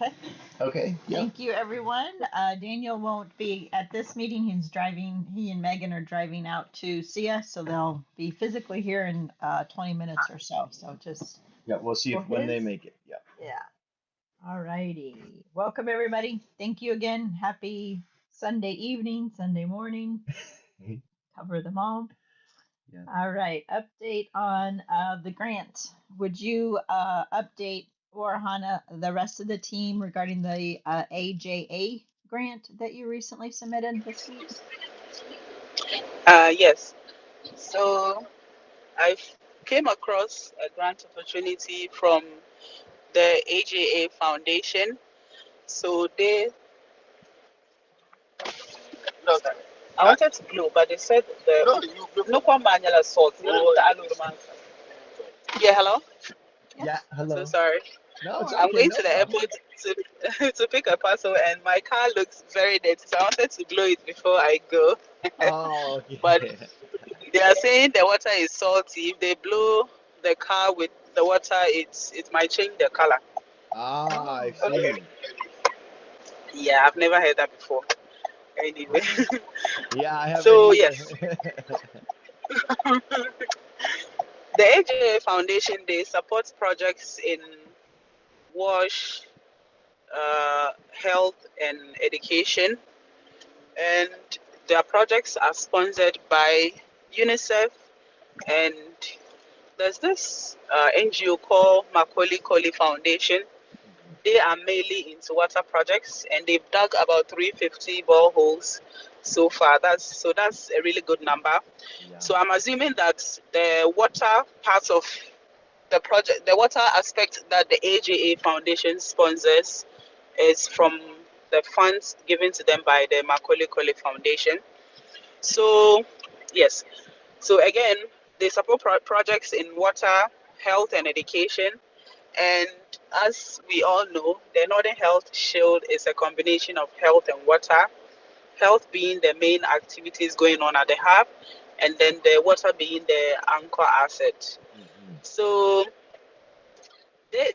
Okay. Okay. Yep. Thank you, everyone. Daniel won't be at this meeting. He's driving. He and Megan are driving out to see us, so they'll be physically here in 20 minutes or so. So just Yeah. We'll see for if when his. they make it. Yeah. Yeah. All righty. Welcome, everybody. Thank you again. Happy Sunday evening, Sunday morning. Cover them all. Yeah. All right. Update on the grant. Would you update Warihana, the rest of the team regarding the AJA grant that you recently submitted this week? Yes. So I came across a grant opportunity from the AJA Foundation. So they, no, I wanted to blow, but they said no one manual assault. Yeah, hello. Yeah. So Hello. sorry. No, it's I'm okay. going No to the problem. airport to to pick a parcel, and my car looks very dirty. So I wanted to blow it before I go. Oh, But okay. they are saying the water is salty. If they blow the car with the water, it might change the color. Ah, I Oh, see. Yeah, I've never heard that before. Anyway, Yeah. Yeah, I haven't so either. yes, the AJA Foundation, they support projects in wash, health, and education, and their projects are sponsored by UNICEF, and there's this NGO called Macaulay Coley Foundation. They are mainly into water projects, and they've dug about 350 boreholes so far. That's a really good number. Yeah. So I'm assuming that the water part of the project, the water aspect that the AJA Foundation sponsors, is from the funds given to them by the Macaulay Coley Foundation. So yes, so again, they support projects in water, health, and education. And as we all know, the Northern Health Shield is a combination of health and water, health being the main activities going on at the hub, and then the water being the anchor asset. Hmm. So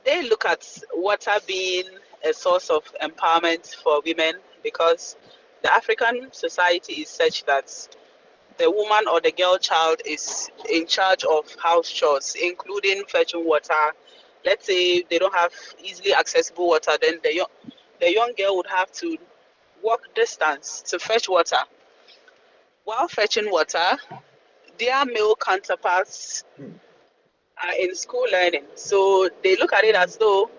they look at water being a source of empowerment for women because the African society is such that the woman or the girl child is in charge of house chores, including fetching water. Let's say they don't have easily accessible water, then the young girl would have to walk distance to fetch water. While fetching water, their male counterparts Hmm. are in school learning. So they look at it as though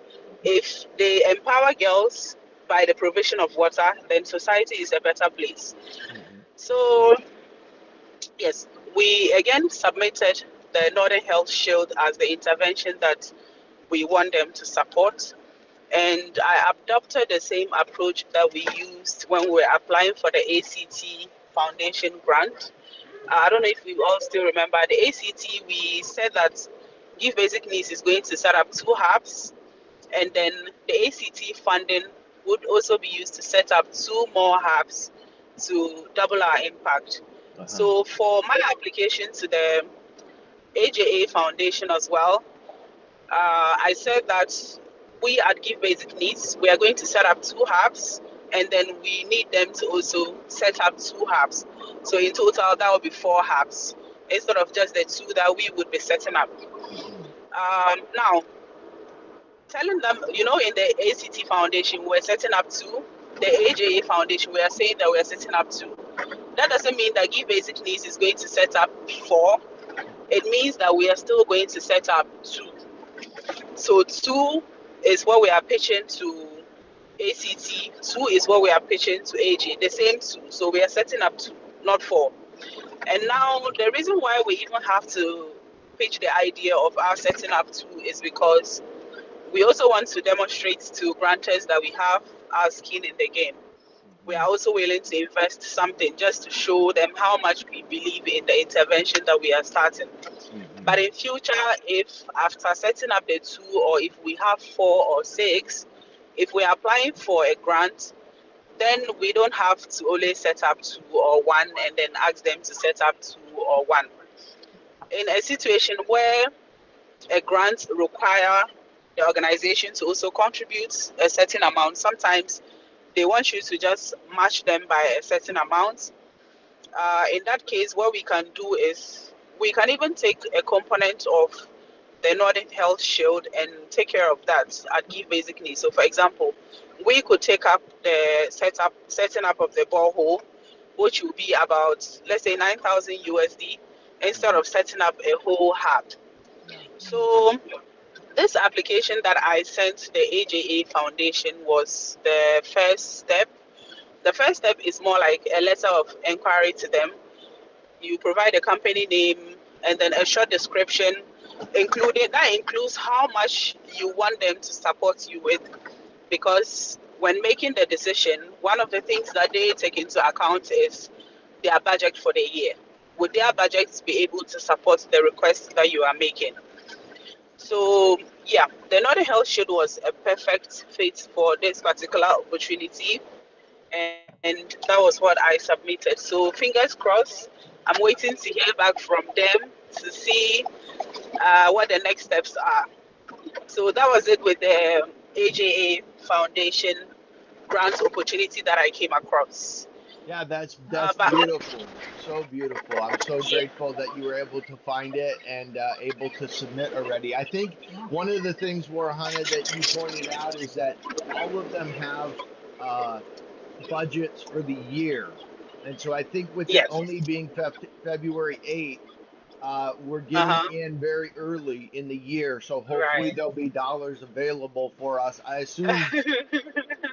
if they empower girls by the provision of water, then society is a better place. Hmm. So yes, we again submitted the Northern Health Shield as the intervention that we want them to support. And I adopted the same approach that we used when we were applying for the ACT Foundation grant. I don't know if we all still remember the ACT. We said that Give Basic Needs is going to set up 2 hubs, and then the ACT funding would also be used to set up 2 more hubs to double our impact. Uh-huh. So for my application to the AJA Foundation as well, I said that we at Give Basic Needs, we are going to set up 2 hubs, and then we need them to also set up 2 hubs. So in total, that will be 4 hubs instead of just the 2 that we would be setting up. Hmm. Now, telling them, in the ACT Foundation, we're setting up 2. The AJA Foundation, we are saying that we're setting up 2. That doesn't mean that Give Basic Needs is going to set up 4. It means that we are still going to set up 2. So 2 is what we are pitching to ACT. 2 is what we are pitching to AJ. The same 2. So we are setting up 2, not 4. And now the reason why we even have to pitch the idea of our setting up 2 is because we also want to demonstrate to grantors that we have our skin in the game. We are Hmm. also willing to invest something just to show them how much we believe in the intervention that we are starting. Hmm. But in future, if after setting up the 2, or if we have 4 or 6, if we're applying for a grant, then we don't have to only set up 2 or 1 and then ask them to set up 2 or 1. In a situation where a grant require the organization to also contribute a certain amount. Sometimes they want you to just match them by a certain amount. In that case, what we can do is we can even take a component of the Northern Health Shield and take care of that at Give Basic Needs. So, for example, we could take up the setting up of the borehole, which will be about, let's say, 9,000 USD, instead Mhm. of setting up a whole hub. Yeah. So this application that I sent to the AJA Foundation was the first step. The first step is more like a letter of inquiry to them. You provide a company name and then a short description, including that includes how much you want them to support you with. Because when making the decision, one of the things that they take into account is their budget for the year. Would their budgets be able to support the request that you are making? So yeah, the Northern Health Shield was a perfect fit for this particular opportunity, and that was what I submitted. So fingers crossed. I'm waiting to hear back from them to see what the next steps are. So that was it with the AJA Foundation grant opportunity that I came across. Yeah, that's But beautiful. So beautiful. I'm so yeah, grateful that you were able to find it and able to submit already. I think Yeah. one of the things, Warhana, that you pointed out is that all of them have uh, budgets for the year. And so I think with it yes, only being February 8th, we're uh getting huh, in very early in the year. So hopefully right. there'll be dollars available for us. I assume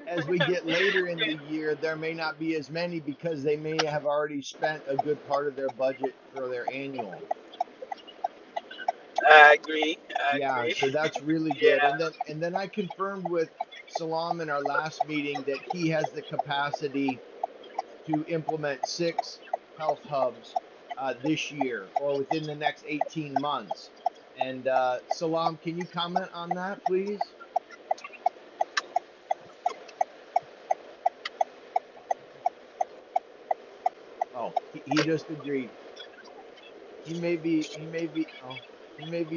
as we get later in the year, there may not be as many because they may have already spent a good part of their budget for their annual. I agree. I Yeah, agree. so that's really good. Yeah. And then I confirmed with Salam in our last meeting that he has the capacity to implement 6 health hubs this year or within the next 18 months. And Salam, can you comment on that, please? Oh, he just agreed. He may be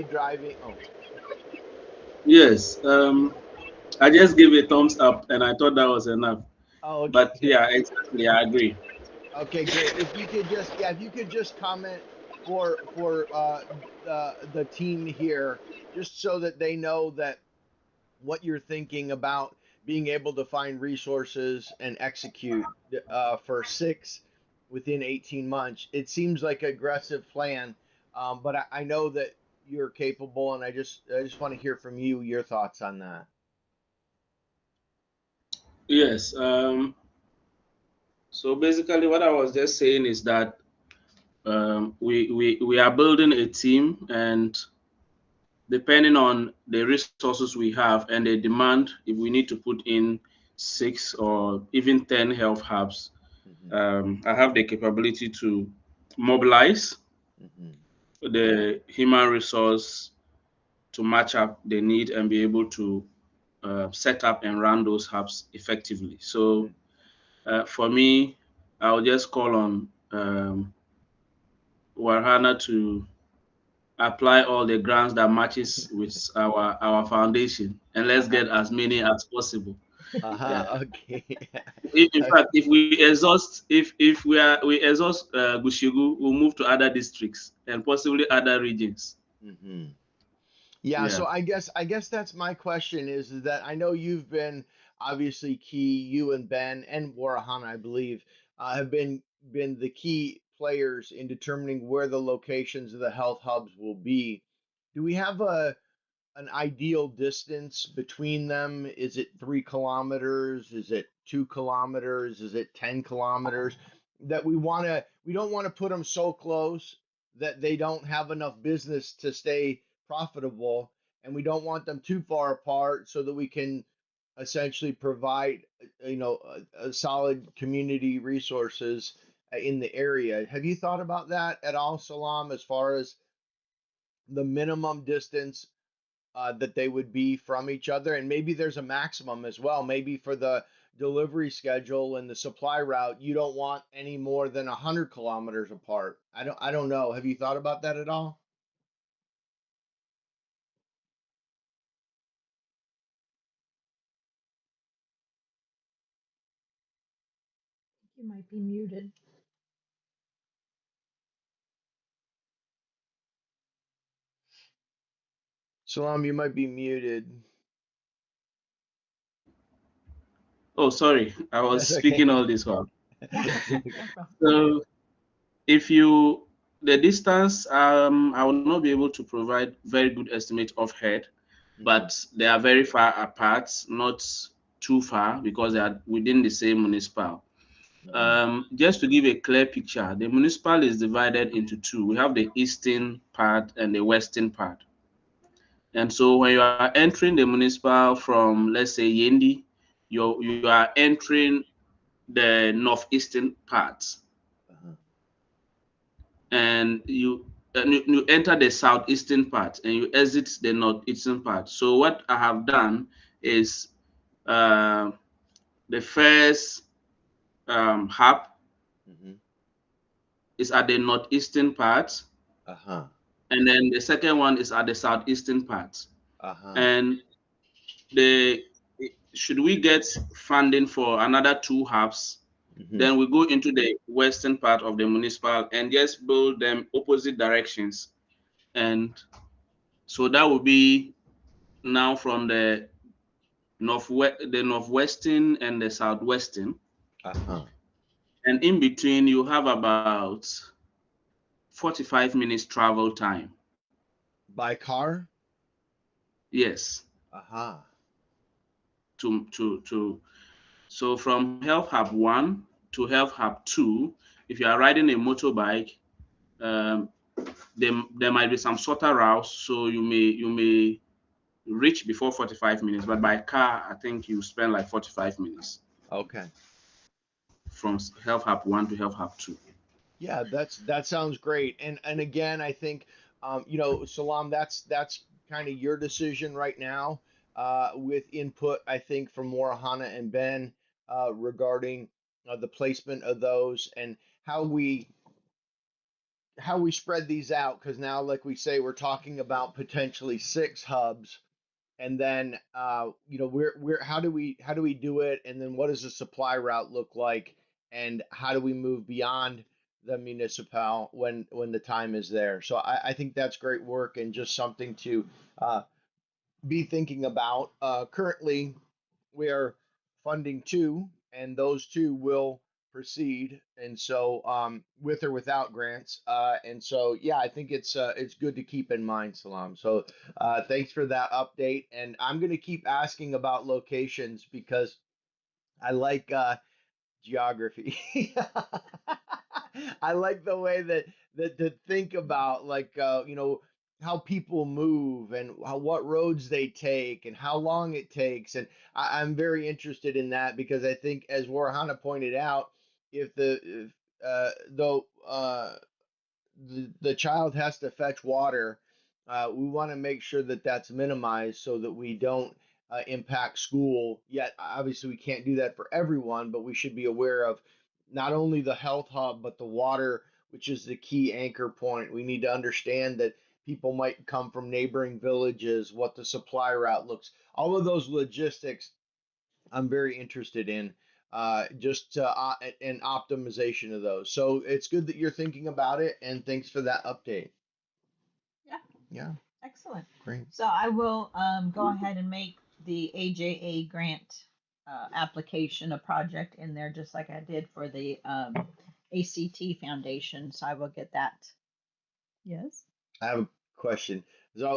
driving. Oh, Yes, I just gave a thumbs up and I thought that was enough. oh, But okay. yeah, exactly, I agree. Okay, great. If you could just comment for the team here, just so that they know that what you're thinking about being able to find resources and execute for 6 within 18 months. It seems like an aggressive plan, but I know that you're capable, and I just want to hear from you your thoughts on that. Yes. So basically, what I was just saying is that we are building a team, and depending on the resources we have and the demand, if we need to put in 6 or even 10 health hubs, Hmm. I have the capability to mobilize Hmm. the human resource to match up the need and be able to set up and run those hubs effectively. So for me, I'll just call on Warhana to apply all the grants that matches with our foundation, and let's Uh-huh. get as many as possible. Uh-huh. Yeah. Okay. In fact, if we exhaust, if we exhaust Gushigu, we'll move to other districts and possibly other regions. Hmm. Yeah, Yeah. so I guess that's my question is that I know you've been obviously key, you and Ben and Warahana, I believe, have been the key players in determining where the locations of the health hubs will be. Do we have an ideal distance between them? Is it 3 kilometers? Is it 2 kilometers? Is it 10 kilometers? That we don't want to put them so close that they don't have enough business to stay profitable, and we don't want them too far apart so that we can essentially provide, a solid community resources in the area. Have you thought about that at all, Salam, as far as the minimum distance that they would be from each other, and maybe there's a maximum as well. Maybe for the delivery schedule and the supply route, you don't want any more than 100 kilometers apart. I don't know. Have you thought about that at all? You might be muted. Salam, you might be muted. Oh, sorry, I was That's okay. speaking all this while. Yeah, no problem. So if the distance, I will not be able to provide very good estimate of head, Mhm. but they are very far apart, not too far because they are within the same municipal. Just to give a clear picture, the municipal is divided into two. We have the eastern part and the western part. And so when you are entering the municipal from, let's say, Yendi, you are entering the northeastern part, Uh-huh. and you enter the southeastern part and you exit the northeastern part. So what I have done is uh, the first hub Mhm. is at the northeastern part, Uh-huh. and then the second one is at the southeastern part. Uh-huh. And the should we get funding for another two hubs, Mhm. then we go into the western part of the municipal and just build them opposite directions. And so that will be now from the northwestern and the southwestern. Uh-huh. And in between, you have about 45 minutes travel time. By car? Yes, Uh-huh. to so from Health Hub 1 to Health Hub 2, if you are riding a motorbike, um, there might be some shorter routes, so you may reach before 45 minutes, but by car, I think you spend like 45 minutes Okay. from Health Hub 1 to Health Hub 2. Yeah, that sounds great. And again, I think Salam, that's kind of your decision right now, with input, I think, from Warihana and Ben, regarding the placement of those and how we spread these out. Because now, like we say, we're talking about potentially 6 hubs, and then we're how do we do it, and then what does the supply route look like, and how do we move beyond the municipal when the time is there. So I think that's great work and just something to uh, be thinking about. Currently, we are funding 2, and those 2 will proceed. And so, with or without grants. And so, yeah, I think it's good to keep in mind, Salam. So, thanks for that update. And I'm going to keep asking about locations because I like geography. I like the way that to think about, like, how people move and what roads they take and how long it takes, and I'm very interested in that because I think, as Warhana pointed out, if though the child has to fetch water, we want to make sure that that's minimized so that we don't impact school. Yet, obviously, we can't do that for everyone, but we should be aware of not only the health hub, but the water, which is the key anchor point. We need to understand that people might come from neighboring villages, what the supply route looks, all of those logistics I'm very interested in, just an optimization of those. So it's good that you're thinking about it, and thanks for that update. Yeah, Yeah, excellent. great. So I will go ahead and make the AJA grant application a project in there, just like I did for the ACT Foundation. So I will get that. Yes. I have a question.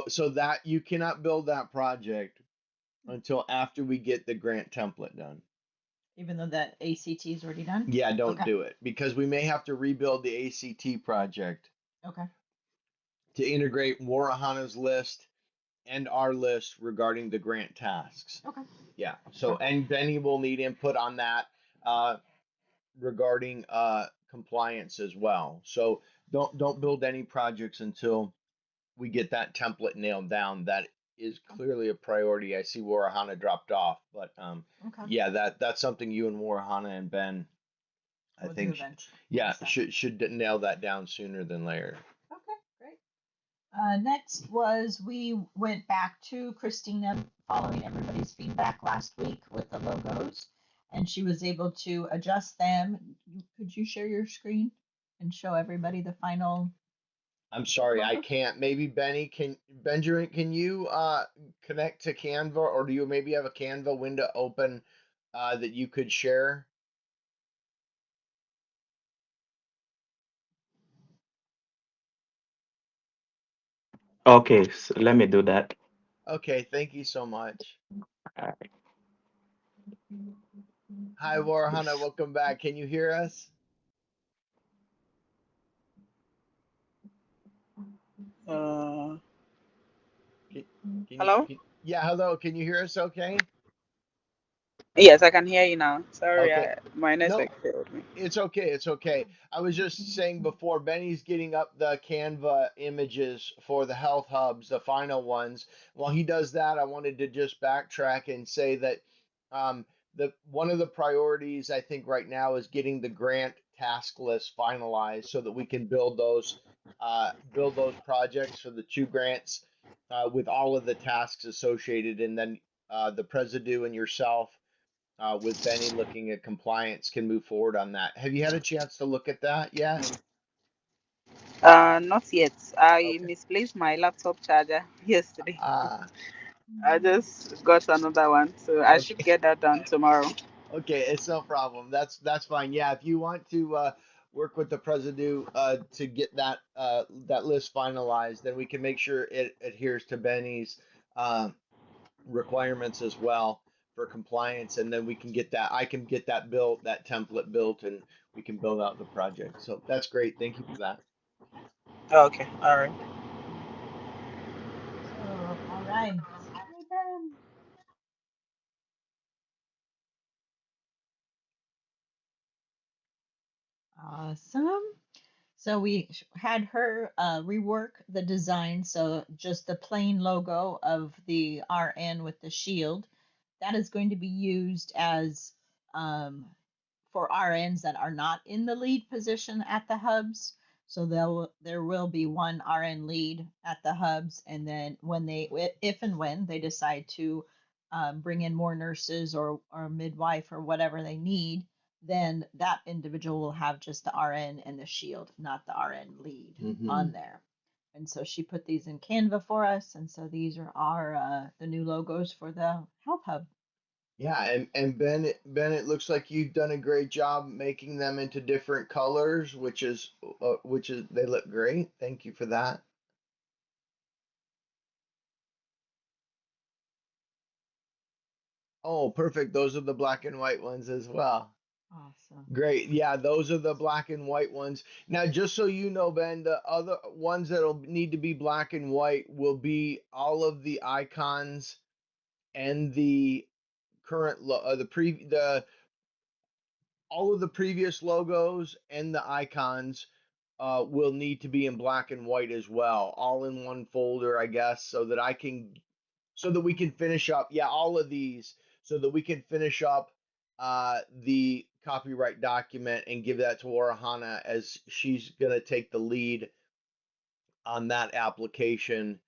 So that you cannot build that project until after we get the grant template done. Even though that ACT is already done? Yeah, don't Okay. do it because we may have to rebuild the ACT project Okay. to integrate Warahana's list and our list regarding the grant tasks. Okay. Yeah. So, Perfect. and Benny will need input on that. Regarding compliance as well. So don't build any projects until we get that template nailed down. That is clearly a priority. I see Warahana dropped off, but Okay. yeah, that's something you and Warahana and Ben, I We'll do think, eventually. yeah, So, should nail that down sooner than later. okay, great. Next was we went back to Christina following everybody's feedback last week with the logos. and she was able to adjust them. Could you share your screen and show everybody the final I'm sorry, I logo? can't. Maybe Benjamin, can you connect to Canva, or do you maybe have a Canva window open that you could share? Okay, so let me do that. Okay, thank you so much. All right. Hi, Warihana, welcome back. Can you hear us? Can, Hello? yeah, hello. Can you hear us okay? Yes, I can hear you now. Sorry, Okay. my No, network failed me. it's okay. It's okay. I was just saying before, Benny's getting up the Canva images for the health hubs, the final ones. While he does that, I wanted to just backtrack and say that um, the one of the priorities I think right now is getting the grant task list finalized so that we can build those projects for the two grants with all of the tasks associated, and then the Presidio and yourself with Benny looking at compliance can move forward on that. Have you had a chance to look at that yet? Not yet. I Okay. misplaced my laptop charger yesterday. Ah, I just got another one, so I should okay. get that done tomorrow. Okay, it's no problem. That's fine. Yeah, if you want to work with the Presidio to get that list finalized, then we can make sure it adheres to Benny's uh, requirements as well for compliance, and then we can get that. I can get that built, that template built, and we can build out the project. So that's great. Thank you for that. Okay, all right. So, all right. Hi, Ben. Awesome. So we had her rework the design. So just the plain logo of the RN with the shield, that is going to be used as um, for RNs that are not in the lead position at the hubs. So there will be one RN lead at the hubs, and then if and when they decide to bring in more nurses or midwife or whatever they need, then that individual will have just the RN and the shield, not the RN lead on there. And so she put these in Canva for us, and so these are our the new logos for the health hub. Yeah, and Ben, it looks like you've done a great job making them into different colors, which is they look great. Thank you for that. Oh, perfect. Those are the black and white ones as well. Awesome. Great. Yeah, those are the black and white ones. Now, just so you know, Ben, the other ones that'll need to be black and white will be all of the icons and the current the all of the previous logos and the icons will need to be in black and white as well, all in one folder, I guess, so that we can finish up. Yeah, all of these, so that we can finish up the copyright document and give that to Warihana as she's gonna take the lead on that application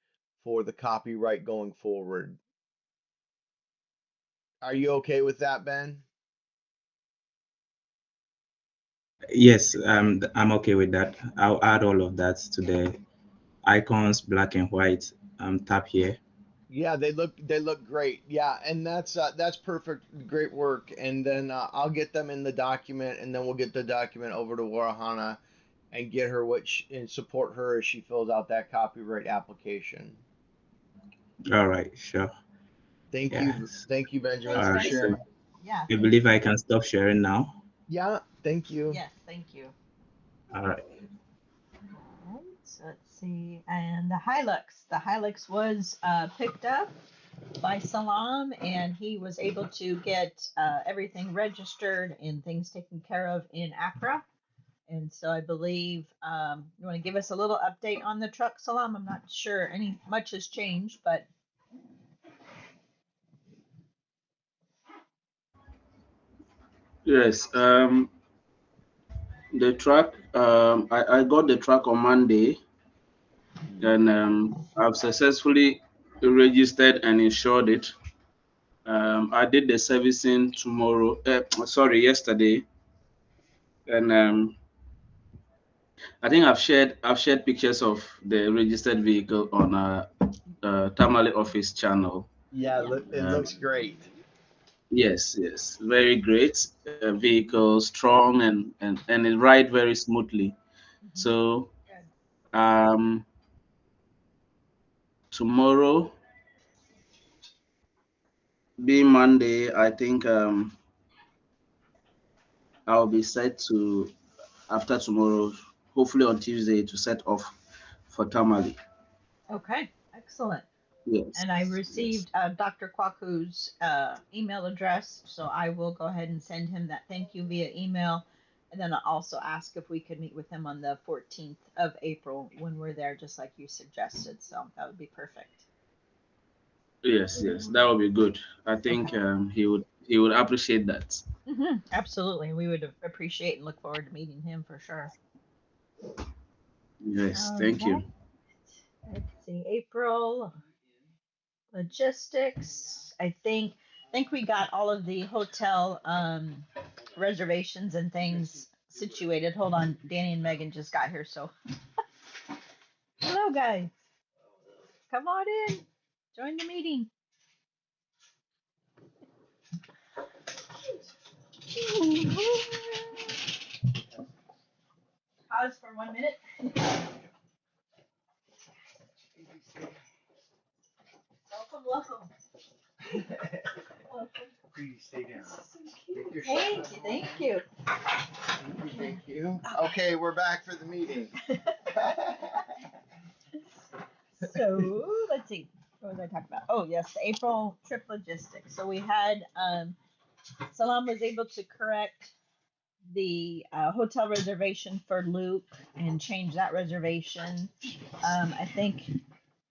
for the copyright going forward. Are you okay with that, Ben? Yes, I'm okay with that. I'll add all of that to the icons, black and white. Tap here. Yeah, they look great. Yeah, and that's perfect. Great work. And then I'll get them in the document, and then we'll get the document over to Warahana and get her and support her as she fills out that copyright application. All right, sure. Thank Yes. you, Benjamin, Thanks, All for right. So Benjamin. sharing. Yeah, I thank believe you. I can stop sharing now. Yeah, thank you. Yes, thank you. All right. All right, so let's see. And the Hilux. The Hilux was picked up by Salam, and he was able to get everything registered and things taken care of in Accra. And so I believe you want to give us a little update on the truck, Salam. I'm not sure much has changed, but Yes. The truck. I got the truck on Monday, and I've successfully registered and insured it. I did the servicing yesterday, and I think I've shared pictures of the registered vehicle on Tamale office channel. Yeah, Yeah. it looks great. Yes, very great vehicle, strong and it ride very smoothly. So Good. um, tomorrow, being Monday, I think I'll be set to after tomorrow, hopefully on Tuesday, to set off for Tamale. Okay, excellent. Yes, And I yes, received Dr. Kwaku's email address, so I will go ahead and send him that thank you via email. And then I'll also ask if we could meet with him on the 14th of April when we're there, just like you suggested. So that would be perfect. yes. That would be good. I think Okay. he would appreciate that. Absolutely. We would appreciate and look forward to meeting him for sure. Yes, All thank right. you. Let's see. April logistics. I think we got all of the hotel reservations and things situated. Hold on. Danny and Megan just got here, so hello guys. Come on in. Join the meeting. Pause for 1 minute. Welcome. Welcome. Please stay down. Thank you. Thank you. Okay, we're back for the meeting. So let's see. What was I talking about? Oh yes, the April trip logistics. So we had Salam was able to correct the hotel reservation for Luke and change that reservation. I think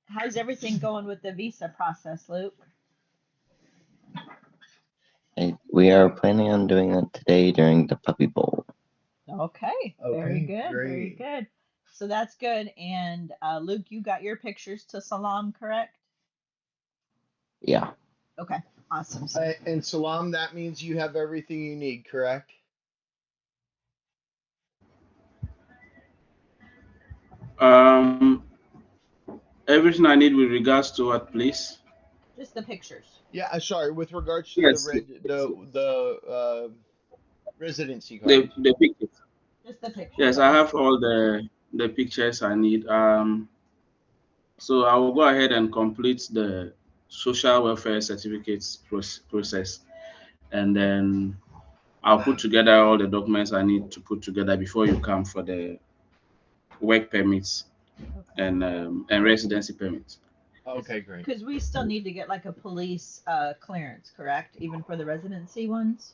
how's everything going with the visa process, Luke? We are planning on doing that today during the Puppy Bowl. Okay, very good, very great. good. So that's good. And Luke, you got your pictures to Salam, correct? Yeah. Okay, awesome. And Salam, that means you have everything you need, correct? Um, Everything I need with regards to what, please? Just the pictures. Yeah, sorry, with regards to Yes, yes. the residency The card. the pictures. Just the pictures. Yes, I have all the pictures I need. So I will go ahead and complete the social welfare certificates process, and then I'll put together all the documents I need to put together before you come for the work permits Okay. and residency permits. Okay, great. Because we still need to get like a police clearance, correct? Even for the residency ones?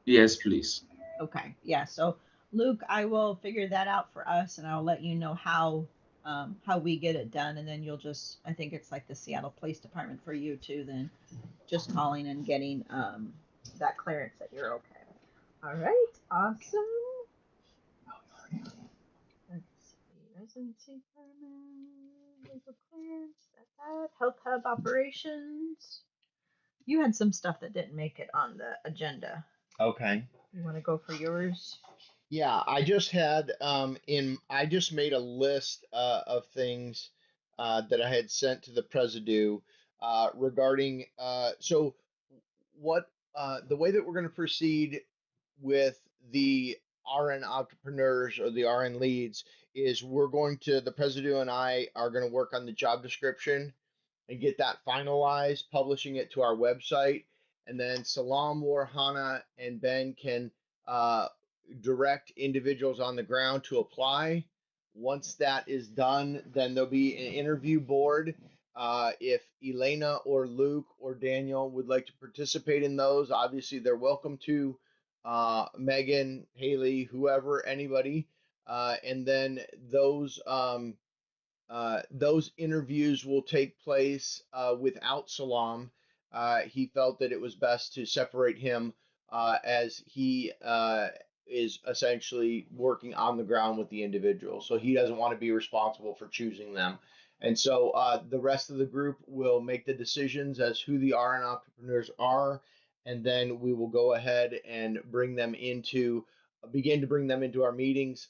Yes, please. Okay. Yeah. So Luke, I will figure that out for us and I'll let you know how we get it done and then you'll just I think it's like the Seattle Police Department for you too, then just calling and getting that clearance that you're okay. All right. Awesome. Let's see. Residency permit, legal clearance, that. Health Hub operations. You had some stuff that didn't make it on the agenda. Okay. You want to go for yours? Yeah, I just had I just made a list of things that I had sent to the Presidio regarding so what the way that we're going to proceed with the RN entrepreneurs or the RN leads is the Presidio and I are going to work on the job description and get that finalized, publishing it to our website. And then Salam, Warihana, and Ben can uh, direct individuals on the ground to apply. Once that is done, then there'll be an interview board. If Elaina or Luke or Daniel would like to participate in those, obviously they're welcome to. Megan, Haley, whoever, anybody. And then those interviews will take place without Salam. He felt that it was best to separate him as he is essentially working on the ground with the individual. So he doesn't want to be responsible for choosing them. And so the rest of the group will make the decisions as who the RN entrepreneurs are, and then we will go ahead and begin to bring them into our meetings.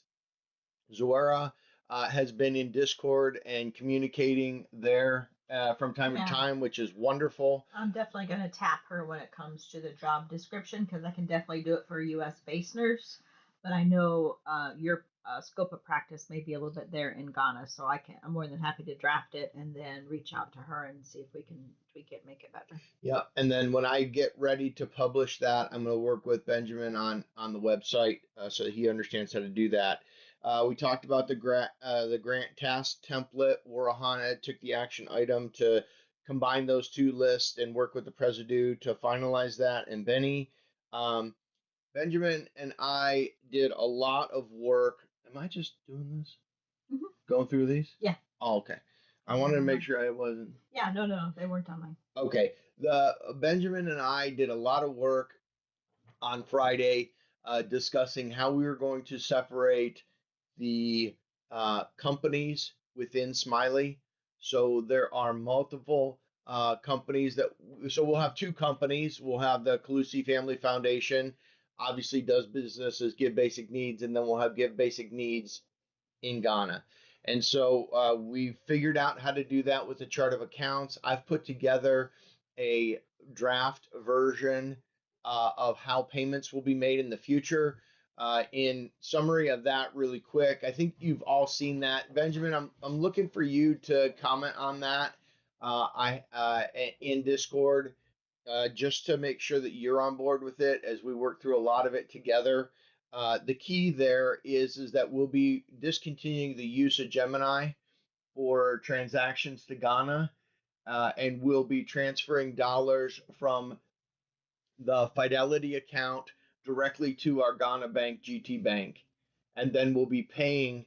Zoera has been in Discord and communicating there from time to time, which is wonderful. I'm definitely going to tap her when it comes to the job description because I can definitely do it for a U.S. based nurse. But I know your scope of practice may be a little bit there in Ghana, so I'm more than happy to draft it and then reach out to her and see if we can tweak it, make it better. Yeah, and then when I get ready to publish that, I'm going to work with Benjamin on the website so that he understands how to do that. We talked about the grant task template. Warihana took the action item to combine those two lists and work with the Presidio to finalize that. And Benjamin and I did a lot of work. Am I just doing this? Mm-hmm. Going through these? Yeah. Oh, okay. I wanted to make sure I wasn't. Yeah, no, they weren't on mine. Okay. The Benjamin and I did a lot of work on Friday discussing how we were going to separate the companies within Smiley. So there are multiple companies so we'll have two companies. We'll have the Calusi Family Foundation, obviously does business as Give Basic Needs, and then we'll have Give Basic Needs in Ghana. And so we figured out how to do that with a chart of accounts. I've put together a draft version of how payments will be made in the future. In summary of that really quick, I think you've all seen that. Benjamin, I'm looking for you to comment on that in Discord just to make sure that you're on board with it as we work through a lot of it together. The key there is that we'll be discontinuing the use of Gemini for transactions to Ghana, and we'll be transferring dollars from the Fidelity account directly to our Ghana bank, GT Bank, and then we'll be paying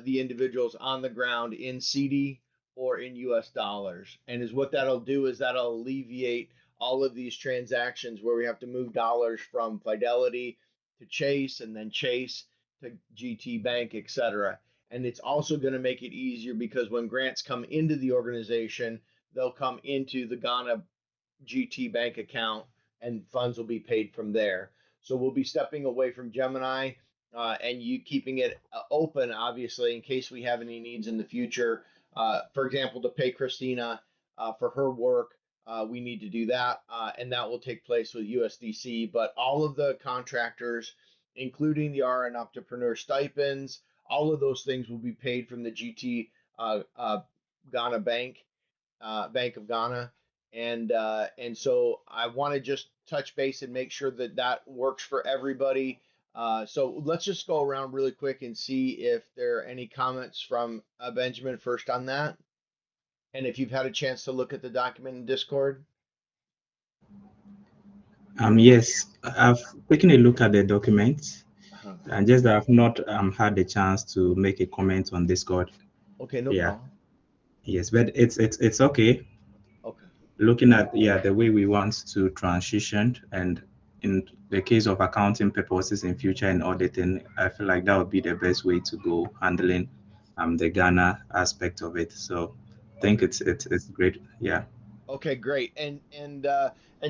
the individuals on the ground in CD or in US dollars. And is what that'll do is that'll alleviate all of these transactions where we have to move dollars from Fidelity to Chase and then Chase to GT Bank, etc. And it's also going to make it easier because when grants come into the organization, they'll come into the Ghana GT Bank account and funds will be paid from there. So we'll be stepping away from Gemini and you keeping it open, obviously, in case we have any needs in the future. For example, to pay Christina for her work, we need to do that, and that will take place with USDC. But all of the contractors, including the RN entrepreneur stipends, all of those things will be paid from the GT Ghana Bank, Bank of Ghana. And so I want to just touch base and make sure that that works for everybody. So let's just go around really quick and see if there are any comments from Benjamin first on that. And if you've had a chance to look at the document in Discord. Yes, I've taken a look at the document, and just that I've not had the chance to make a comment on Discord. Okay, no problem. Yes, but it's okay. Okay. Looking at the way we want to transition, and in the case of accounting purposes in future and auditing, I feel like that would be the best way to go handling the Ghana aspect of it. So I think it's great. Yeah. Okay, great. And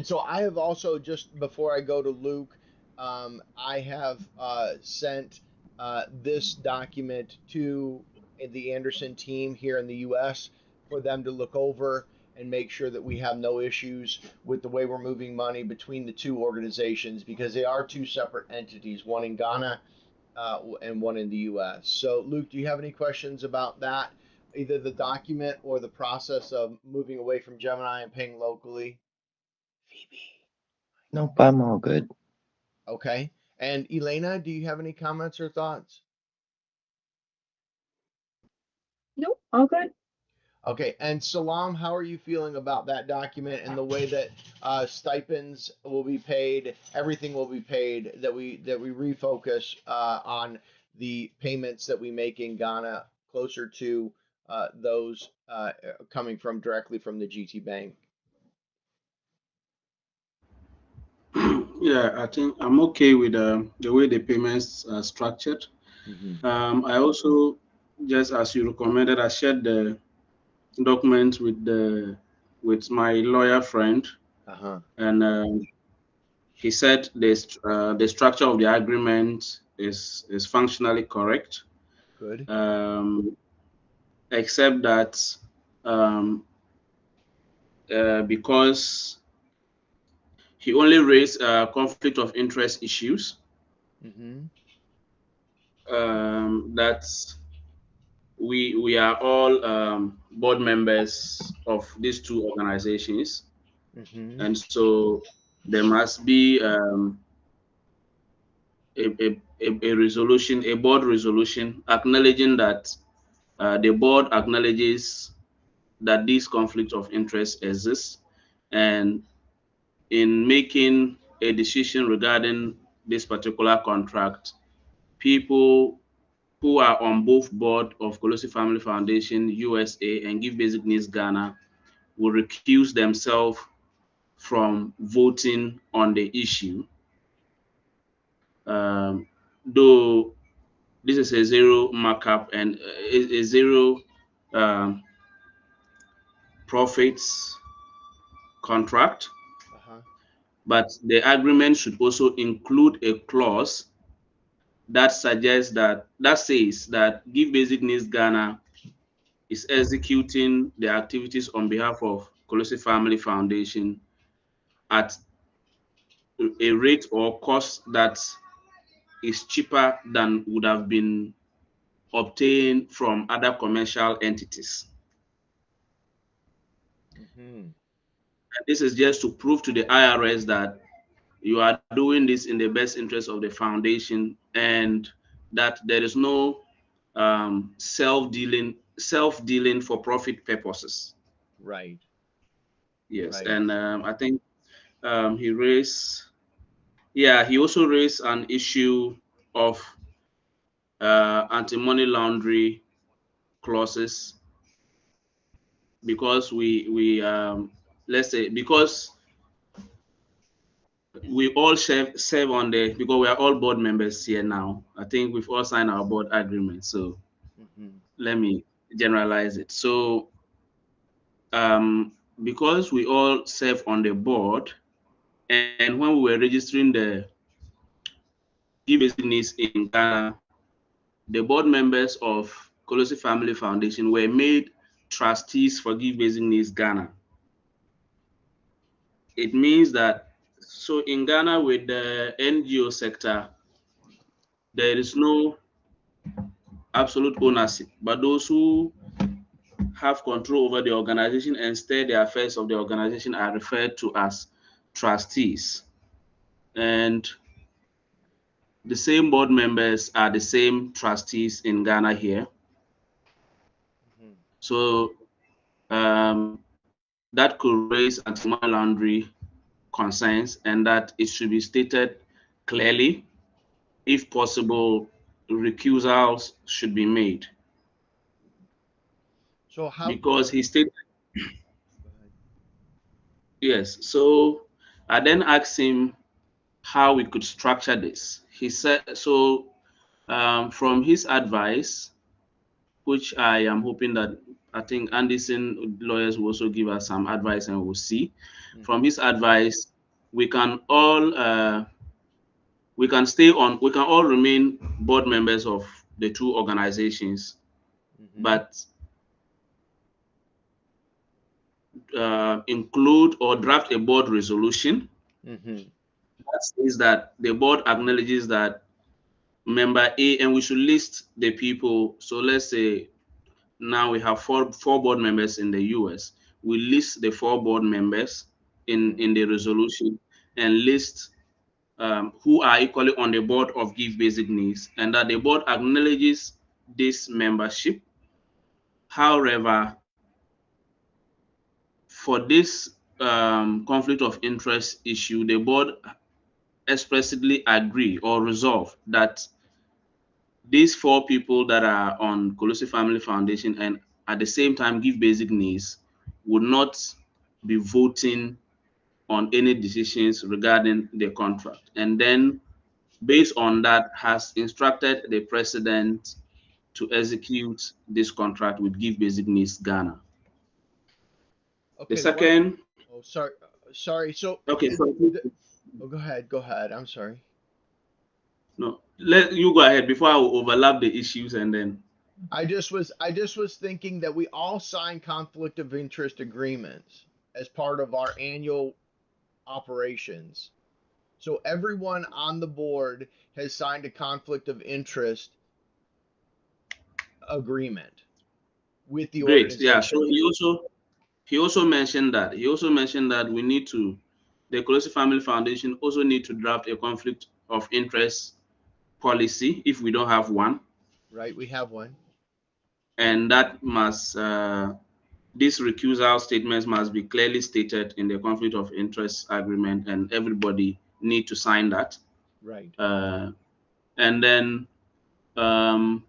so I have also, just before I go to Luke, I have sent this document to the Anderson team here in the U.S. for them to look over and make sure that we have no issues with the way we're moving money between the two organizations, because they are two separate entities, one in Ghana and one in the U.S. So, Luke, do you have any questions about that? Either the document or the process of moving away from Gemini and paying locally? Phoebe. Nope, I'm all good. Okay. And Elaina, do you have any comments or thoughts? Nope, all good. Okay. And Salam, how are you feeling about that document and the way that stipends will be paid, everything will be paid, that we refocus on the payments that we make in Ghana closer to those coming from directly from the GT Bank? Yeah, I think I'm okay with the way the payments are structured. Mm-hmm. I also, just as you recommended, I shared the document with my lawyer friend, and he said the structure of the agreement is functionally correct. Good. Except that because he only raised conflict of interest issues, that we are all board members of these two organizations, and so there must be a resolution, a board resolution acknowledging that the board acknowledges that these conflicts of interest exist, and in making a decision regarding this particular contract, people who are on both board of Kolosi Family Foundation USA and Give Basic Needs Ghana will recuse themselves from voting on the issue. Though this is a zero markup and a zero profits contract, but the agreement should also include a clause that suggests that says that Give Basic Needs Ghana is executing the activities on behalf of Kolosi Family Foundation at a rate or cost that is cheaper than would have been obtained from other commercial entities. And this is just to prove to the IRS that you are doing this in the best interest of the foundation and that there is no self-dealing for profit purposes. Right. Yes, Right. and I think he also raised an issue of anti-money laundering clauses, because we let's say because we all serve on the, because we are all board members here now. I think we've all signed our board agreement. So let me generalize it. So because we all serve on the board, and when we were registering the Give Basic Needs in Ghana, the board members of Kolosi Family Foundation were made trustees for Give Basic Needs Ghana. It means that, so in Ghana with the NGO sector, there is no absolute ownership, but those who have control over the organization and steer the affairs of the organization are referred to as trustees. And the same board members are the same trustees in Ghana here. So that could raise anti-money laundering concerns, and that it should be stated clearly. If possible, recusals should be made. So how? Because he stated, yes. So I then asked him how we could structure this. He said, so from his advice, which I am hoping that, I think Anderson lawyers will also give us some advice and we'll see. From his advice, we can all we can all remain board members of the two organizations, but include or draft a board resolution that says that the board acknowledges that member A, and we should list the people. So let's say now we have four board members in the US. We list the 4 board members in the resolution and list who are equally on the board of Give Basic Needs, and that the board acknowledges this membership. However, for this conflict of interest issue, the board expressly agree or resolve that these 4 people that are on Kolosi Family Foundation and at the same time Give Basic Needs would not be voting on any decisions regarding the contract. And then based on that, has instructed the president to execute this contract with Give Basic Needs Ghana. Okay. The second. Oh, sorry. So, Okay. So go ahead. Go ahead. I'm sorry. no, let you go ahead before I will overlap the issues and then. I just was thinking that we all sign conflict of interest agreements as part of our annual operations. So everyone on the board has signed a conflict of interest agreement with the Great. Yeah. So organization. he also mentioned that we need to, the Kolosi Family Foundation also need to draft a conflict of interest policy if we don't have one, Right? We have one. and that must these recusal statements must be clearly stated in the conflict of interest agreement, and everybody need to sign that. Right. And then um,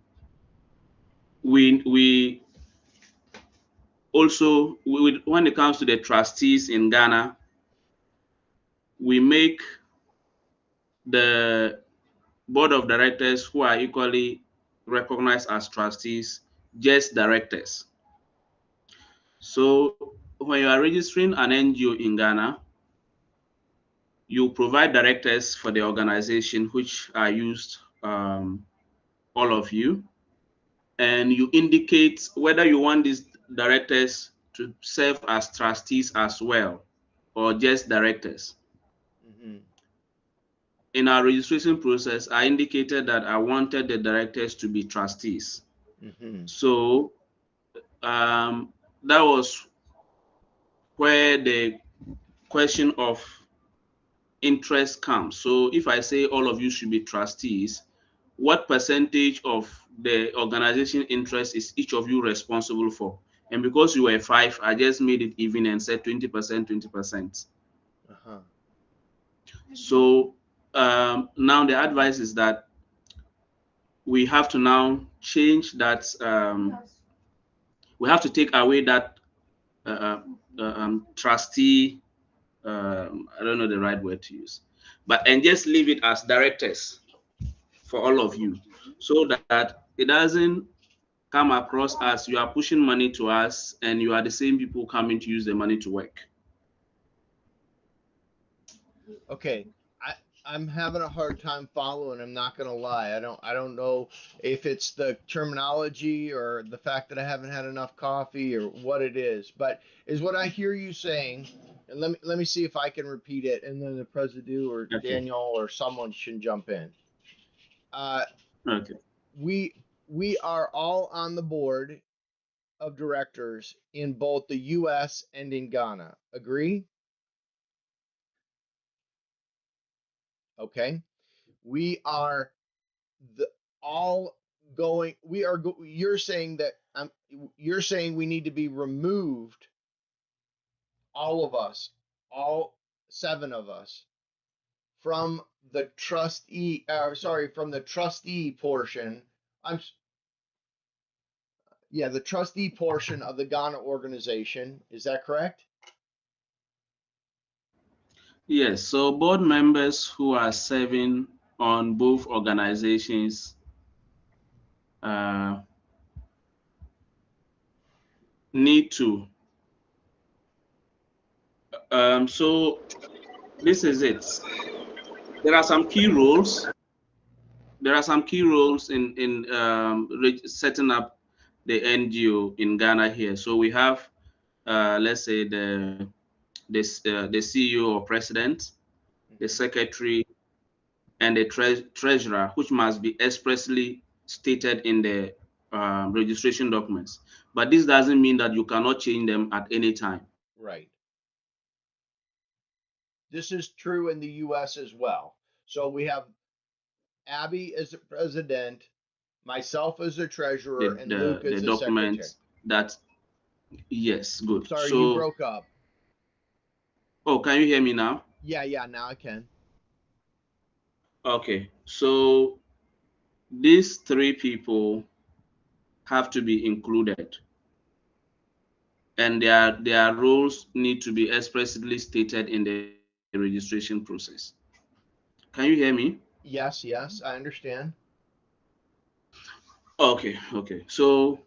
we also when it comes to the trustees in Ghana, we make the board of directors who are equally recognized as trustees just directors. So when you are registering an NGO in Ghana, you provide directors for the organization, which are used, all of you, and you indicate whether you want these directors to serve as trustees as well or just directors. Mm-hmm. In our registration process, I indicated that I wanted the directors to be trustees. Mm-hmm. So that was where the question of interest comes. So if I say all of you should be trustees, what percentage of the organization interest is each of you responsible for? And because you were 5, I just made it even and said 20%, 20%. Uh-huh. So now the advice is that we have to now change that. We have to take away that trustee. I don't know the right word to use, and just leave it as directors for all of you, so that it doesn't come across as you are pushing money to us and you are the same people coming to use the money to work. Okay. I'm having a hard time following. I'm not gonna lie. I don't know if it's the terminology or the fact that I haven't had enough coffee or what it is, but is what I hear you saying, and let me see if I can repeat it, and then the president or Okay. Daniel or someone should jump in. Uh, Okay. we are all on the board of directors in both the U.S. and in Ghana. Agree? Okay. We are the all going. We are. You're saying that. You're saying we need to be removed. All of us, all 7 of us, from the trustee. Sorry, from the trustee portion. I'm. Yeah, the trustee portion of the Ghana organization. Is that correct? Yes. So board members who are serving on both organizations uh, need to. So this is it. There are some key roles. There are some key roles in setting up the NGO in Ghana here. So we have, let's say the CEO or president, the Mm-hmm. secretary, and the treasurer, which must be expressly stated in the registration documents. But this doesn't mean that you cannot change them at any time. Right. This is true in the U.S. as well. So we have Abbie as the president, myself as the treasurer, The and the, Luke as the the secretary. documents that, yes, good. Sorry, you So, broke up. oh, can you hear me now? Yeah, now I can. Okay. So these 3 people have to be included, and their roles need to be expressly stated in the registration process. Can you hear me? Yes, I understand. Okay. So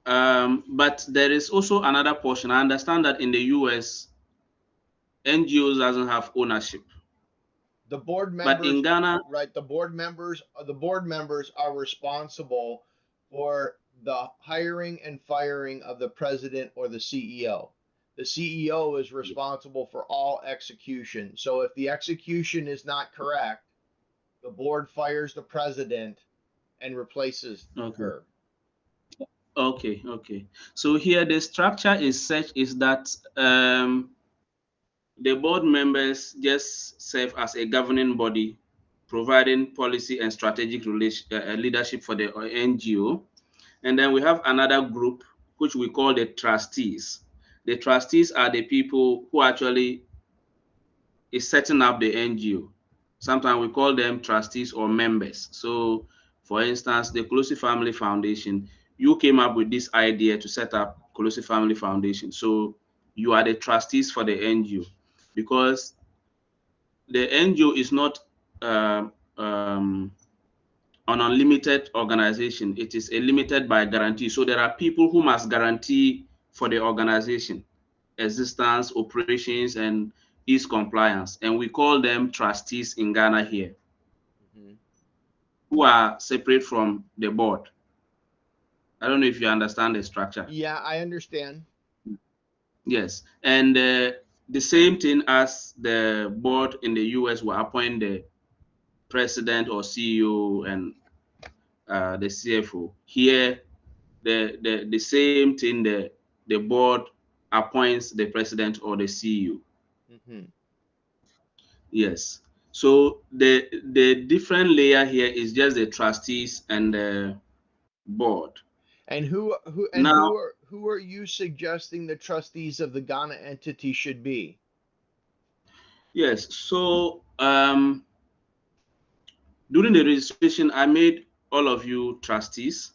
But there is also another portion. I understand that in the US, NGOs doesn't have ownership. The board members, but in Ghana, right? The board members are responsible for the hiring and firing of the president or the CEO. The CEO is responsible for all execution. So if the execution is not correct, the board fires the president and replaces her. Okay. So here the structure is that the board members just serve as a governing body, providing policy and strategic leadership for the NGO. And then we have another group which we call the trustees. The trustees are the people who actually is setting up the NGO. Sometimes we call them trustees or members. So, for instance, the Closey Family Foundation, you came up with this idea to set up Closey Family Foundation. So, you are the trustees for the NGO because the NGO is not an unlimited organization. It is a limited by guarantee. So, there are people who must guarantee for the organization existence, operations, and its compliance. And we call them trustees in Ghana here, who are separate from the board. I don't know if you understand the structure. Yeah, I understand. Yes. And the same thing as the board in the US will appoint the president or CEO and the CFO. Here, the same thing, the board appoints the president or the CEO. Yes. So the different layer here is just the trustees and the board. And who are you suggesting the trustees of the Ghana entity should be? Yes. So during the registration, I made all of you trustees.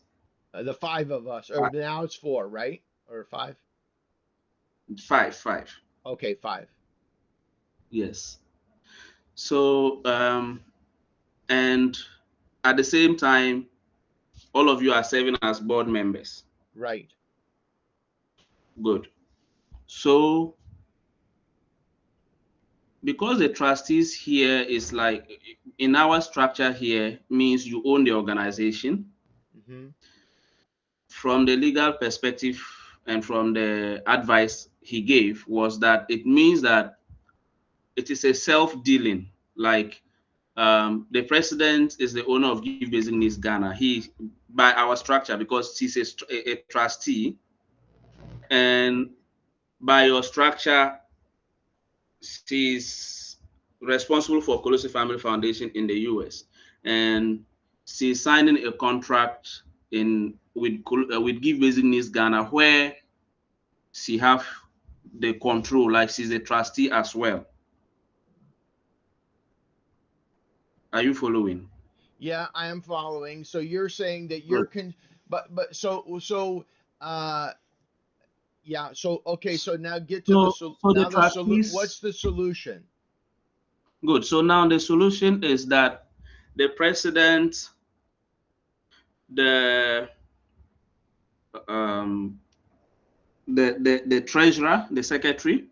The 5 of us, or now it's 4, right? Or 5? 5. Okay, 5. Yes. So and at the same time, all of you are serving as board members. Right. Good. So because the trustees here is like in our structure here means you own the organization. From the legal perspective and from the advice he gave was that it means that it is a self-dealing, like the president is the owner of Give Basic Needs Ghana. He, by our structure, because he's a trustee, and by your structure, she's responsible for Colosi Family Foundation in the US, and she's signing a contract with Give Basic Needs Ghana where she have the control, like she's a trustee as well. Are you following? Yeah, I am following. So you're saying that you're yeah, so okay, so now get to what's the solution? Good. So now the solution is that the president, the treasurer, the secretary,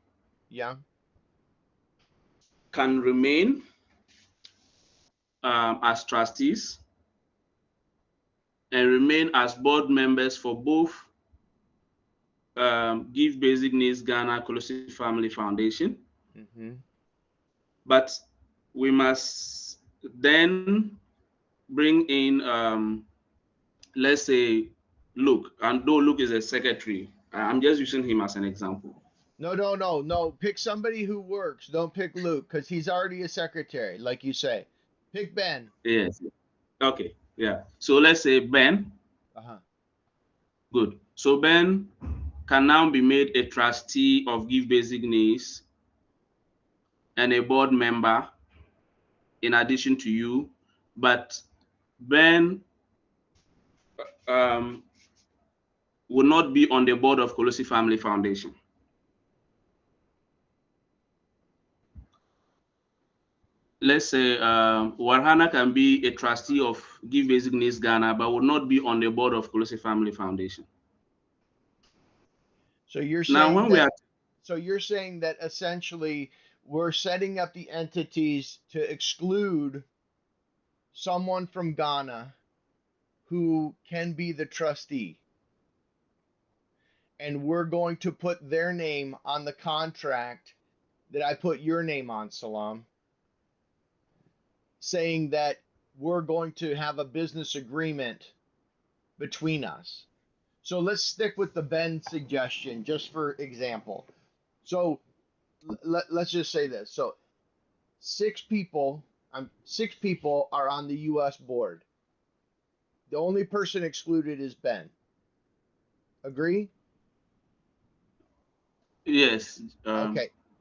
can remain as trustees and remain as board members for both Give Basic Needs Ghana Colosi Family Foundation. But we must then bring in, let's say, Luke, and though Luke is a secretary, I'm just using him as an example. No. Pick somebody who works. Don't pick Luke because he's already a secretary, like you say. Pick Ben. Yes. Okay. Yeah. So let's say Ben. Good. So Ben can now be made a trustee of Give Basic Needs and a board member in addition to you, but Ben will not be on the board of Colosi Family Foundation. Let's say Warihana can be a trustee of Give Basic Needs Ghana, but will not be on the board of Colosi Family Foundation. So you're Now, saying when we that are essentially we're setting up the entities to exclude someone from Ghana who can be the trustee. And we're going to put their name on the contract that I put your name on, Salam, saying that we're going to have a business agreement between us. So let's stick with the Ben suggestion, just for example. So let's just say this. So six people are on the U.S. board. The only person excluded is Ben. Agree? yes,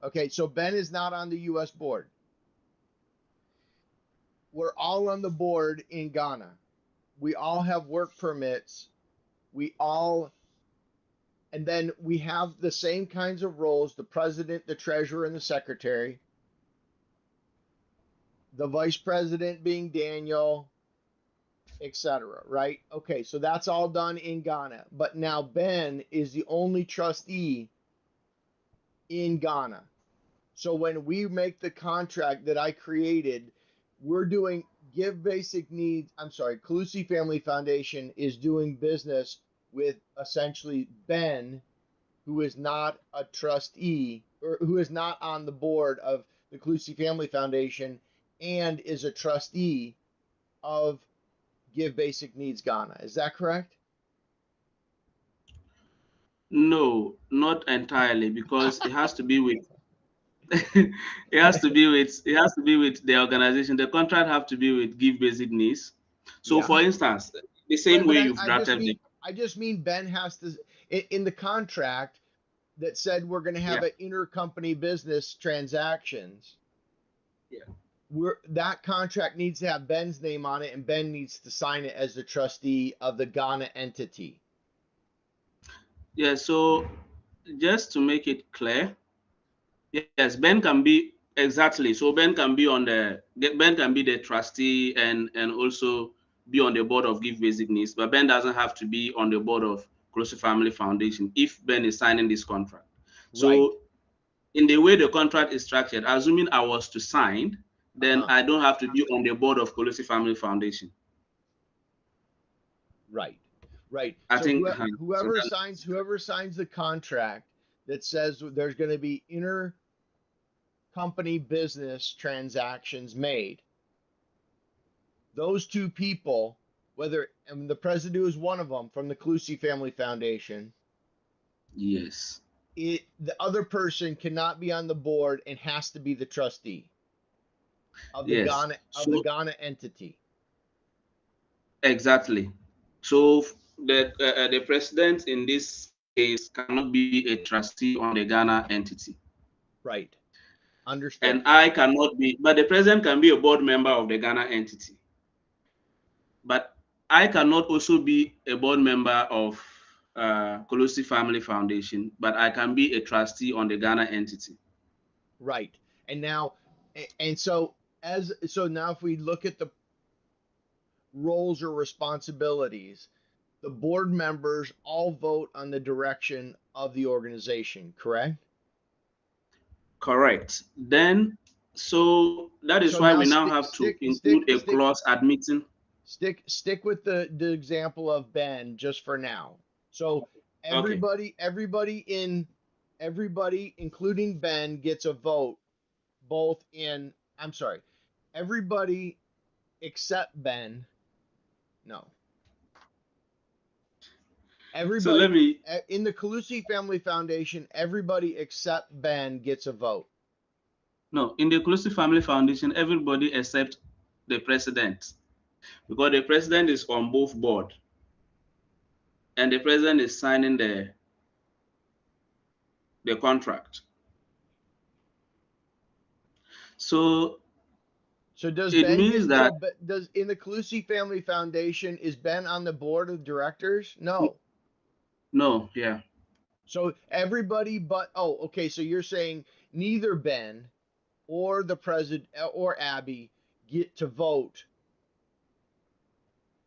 Okay. So Ben is not on the U.S. board. We're all on the board in Ghana. We all have work permits. And then we have the same kinds of roles: the president, the treasurer, and the secretary. The vice president being Daniel, etc. Right? Okay, so that's all done in Ghana. But now Ben is the only trustee in Ghana. So when we make the contract that I created, we're doing Calusi Family Foundation is doing business with essentially Ben, who is not a trustee or who is not on the board of the Calusi Family Foundation and is a trustee of Give Basic Needs Ghana. Is that correct? no, not entirely, because it has to be with it has to be with the organization. The contract have to be with Give Basic Needs. So, Yeah. for instance, the same But way but you've drafted the I just mean Ben has to in the contract that said we're going to have yeah an intercompany business transactions. yeah That contract needs to have Ben's name on it, and Ben needs to sign it as the trustee of the Ghana entity. yeah. So, just to make it clear, yes, Ben can be exactly. So Ben can be the trustee and also be on the board of Give Basic Needs, but Ben doesn't have to be on the board of Close Family Foundation if Ben is signing this contract. Right. So in the way the contract is structured, assuming I was to sign, then Uh-huh. I don't have to be on the board of Close Family Foundation. Right. Right. I So think so whoever signs the contract that says there's going to be intercompany business transactions made, those two people, and the president is one of them from the Calusi Family Foundation, yes. the other person cannot be on the board and has to be the trustee of the Yes. Ghana entity. Exactly. So the president in this case cannot be a trustee on the Ghana entity. Right. Understood. And I cannot be, but the president can be a board member of the Ghana entity. But I cannot also be a board member of Kolosi Family Foundation, but I can be a trustee on the Ghana entity. Right. And now, so now if we look at the roles or responsibilities, the board members all vote on the direction of the organization, correct? Correct. Then, so that is So why now we now have to include a clause admitting. Stick with the example of Ben just for now. So Okay. everybody including Ben gets a vote both in everybody except Ben. No. So let Everybody me. in the Calusi Family Foundation, everybody except Ben gets a vote. No, in the Kolosi Family Foundation, everybody except the president, because the president is on both board, and the president is signing the contract. So does it Ben means get that does in the Calusi Family Foundation, is Ben on the board of directors? No. no, yeah. So everybody okay, so you're saying neither Ben or the president or Abbie get to vote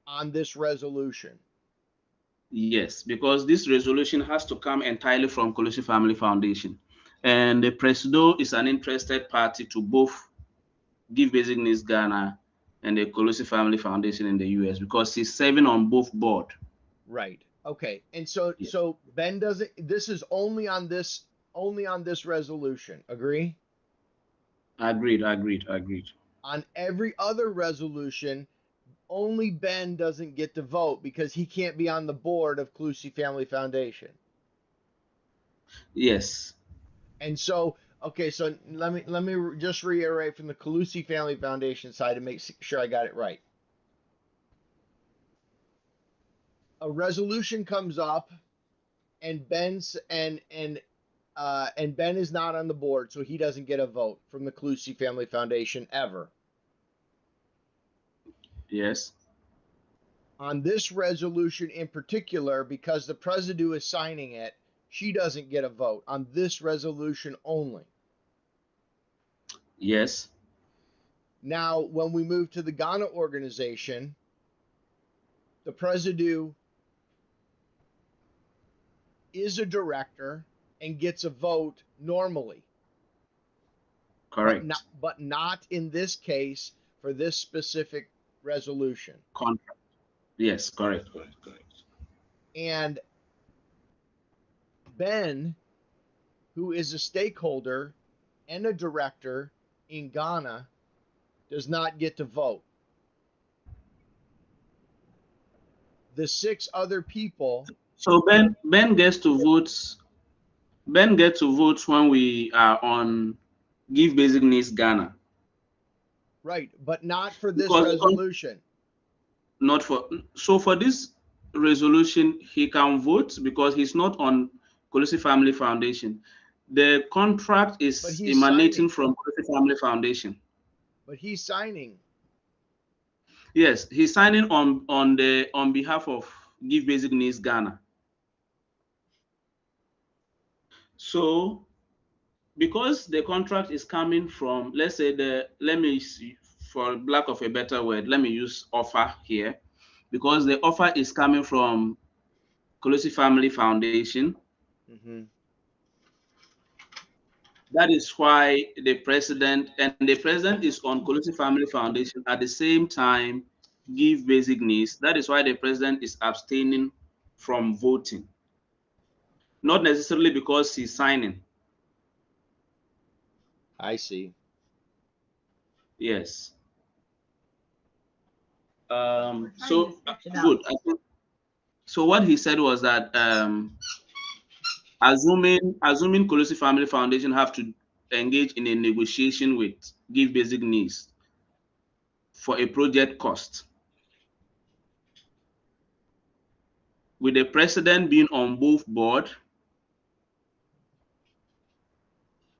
on this resolution. Yes, because this resolution has to come entirely from Kolosi Family Foundation. And the Presido is an interested party to both Give Basic Needs Ghana and the Kolosi Family Foundation in the US because he's serving on both board. Right. Okay. And so Yes. so Ben doesn't, this is only on this resolution. Agree? Agreed. On every other resolution, only Ben doesn't get to vote because he can't be on the board of Kolosi Family Foundation. Yes. And so, okay, so let me just reiterate from the Kolosi Family Foundation side to make sure I got it right. A resolution comes up, and Ben's and Ben is not on the board, so he doesn't get a vote from the Kolosi Family Foundation ever. Yes. On this resolution in particular, because the Presido is signing it, she doesn't get a vote on this resolution only. Yes. Now, when we move to the Ghana organization, the Presido is a director and gets a vote normally. Correct. But not in this case for this specific resolution. Contract. Yes, correct. And Ben, who is a stakeholder and a director in Ghana, does not get to vote. The 6 other people. So Ben gets to vote. Ben gets to vote when we are on Give Basic Needs Ghana. Right, but not for this Because resolution. Not for for this resolution he can vote because he's not on Kolosi Family Foundation. The contract is emanating from Kolosi Family Foundation. But he's signing. Yes, he's signing on behalf of Give Basic Needs Ghana. So because the contract is coming from, let's say let me see, for lack of a better word, let me use offer here, because the offer is coming from Kolosi Family Foundation. Mm-hmm. That is why the president is on Kolosi Family Foundation at the same time Give Basic Needs. That is why the president is abstaining from voting. Not necessarily because he's signing. I see. Yes. We're trying to sketch it out. Good. So what he said was that assuming Kolosi Family Foundation have to engage in a negotiation with Give Basic Needs for a project cost, with the president being on both board,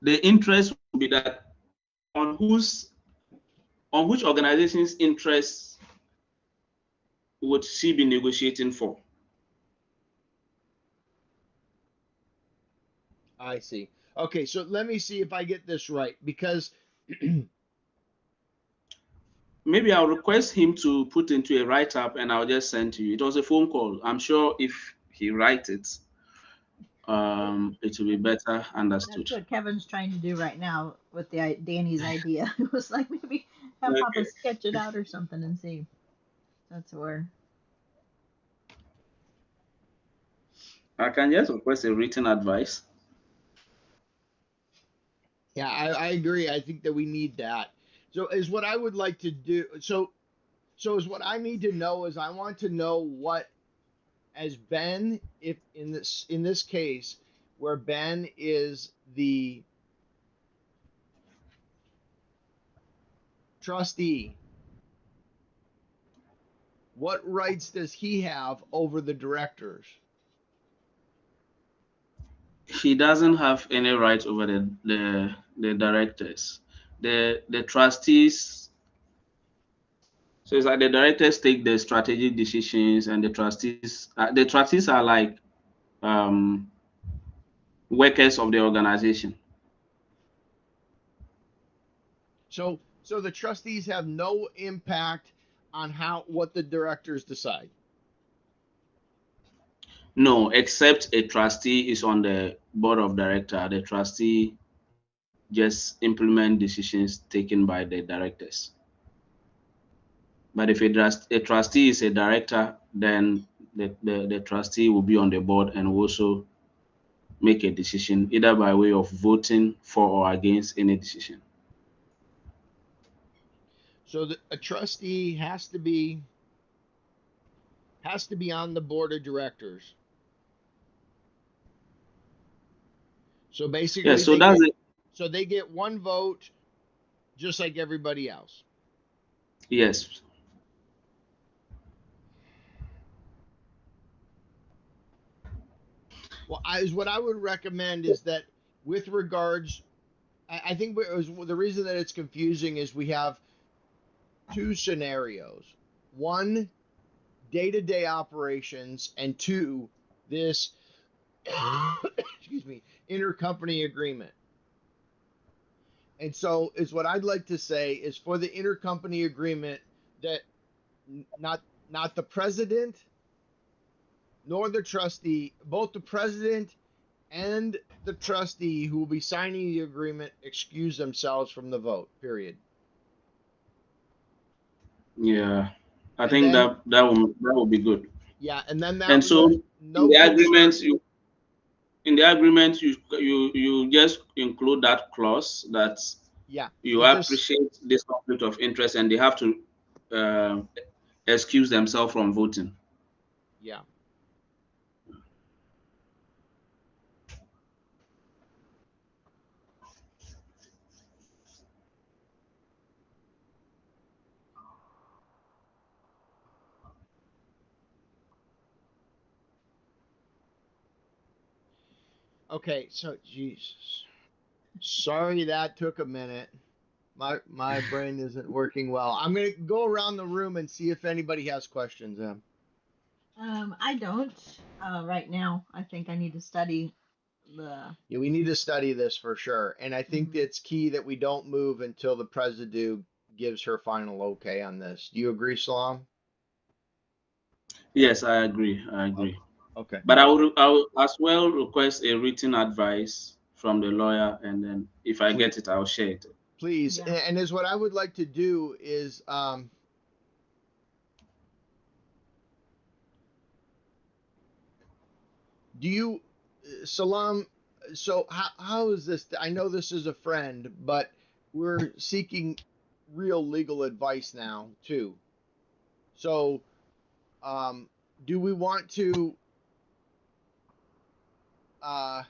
the interest will be that on which organization's interests would she be negotiating for? I see. Okay, so let me see if I get this right, because maybe I'll request him to put into a write-up and I'll just send to you. It was a phone call. I'm sure if he writes it, it will be better understood. That's what Kevin's trying to do right now with Danny's idea. It was like maybe have Papa sketch it out or something and see. That's where. I can just request a written advice. Yeah, I agree. I think that we need that. So is what I would like to do. So is what I need to know is I want to know what, as Ben, if in this case where Ben is the trustee, what rights does he have over the directors? He doesn't have any rights over the directors. The trustees. So it's like the directors take the strategic decisions, and the trustees are like workers of the organization. So the trustees have no impact on what the directors decide. No, except a trustee is on the board of director. The trustee just implement decisions taken by the directors. But if a trustee is a director, then the trustee will be on the board and will also make a decision either by way of voting for or against any decision. So a trustee has to be on the board of directors. So basically, Yes, so that's it. so they get one vote, just like everybody else. Yes. Well, what I would recommend is that with regards, I think the reason that it's confusing is we have two scenarios. One, day-to-day operations, and two, this excuse me, intercompany agreement. And so is what I'd like to say is for the intercompany agreement that not the president nor the trustee, both the president and the trustee who will be signing the agreement excuse themselves from the vote, period. Yeah. I think that will be good. Yeah, and then And so no concern. in the agreement you just include that clause that you appreciate this conflict of interest and they have to excuse themselves from voting. Yeah. Okay, so Jesus. Sorry that took a minute. My brain isn't working well. I'm gonna go around the room and see if anybody has questions. I don't right now. I think I need to study the. Yeah, we need to study this for sure, and I think it's key that we don't move until the president gives her final okay on this. Do you agree, Salam? Yes, I agree. Okay. But I will as well request a written advice from the lawyer, and then if I get it, I'll share it. Please, Yeah. and is what I would like to do is do you, Salam? So how is this? I know this is a friend, but we're seeking real legal advice now too. So, do we want to? Uh,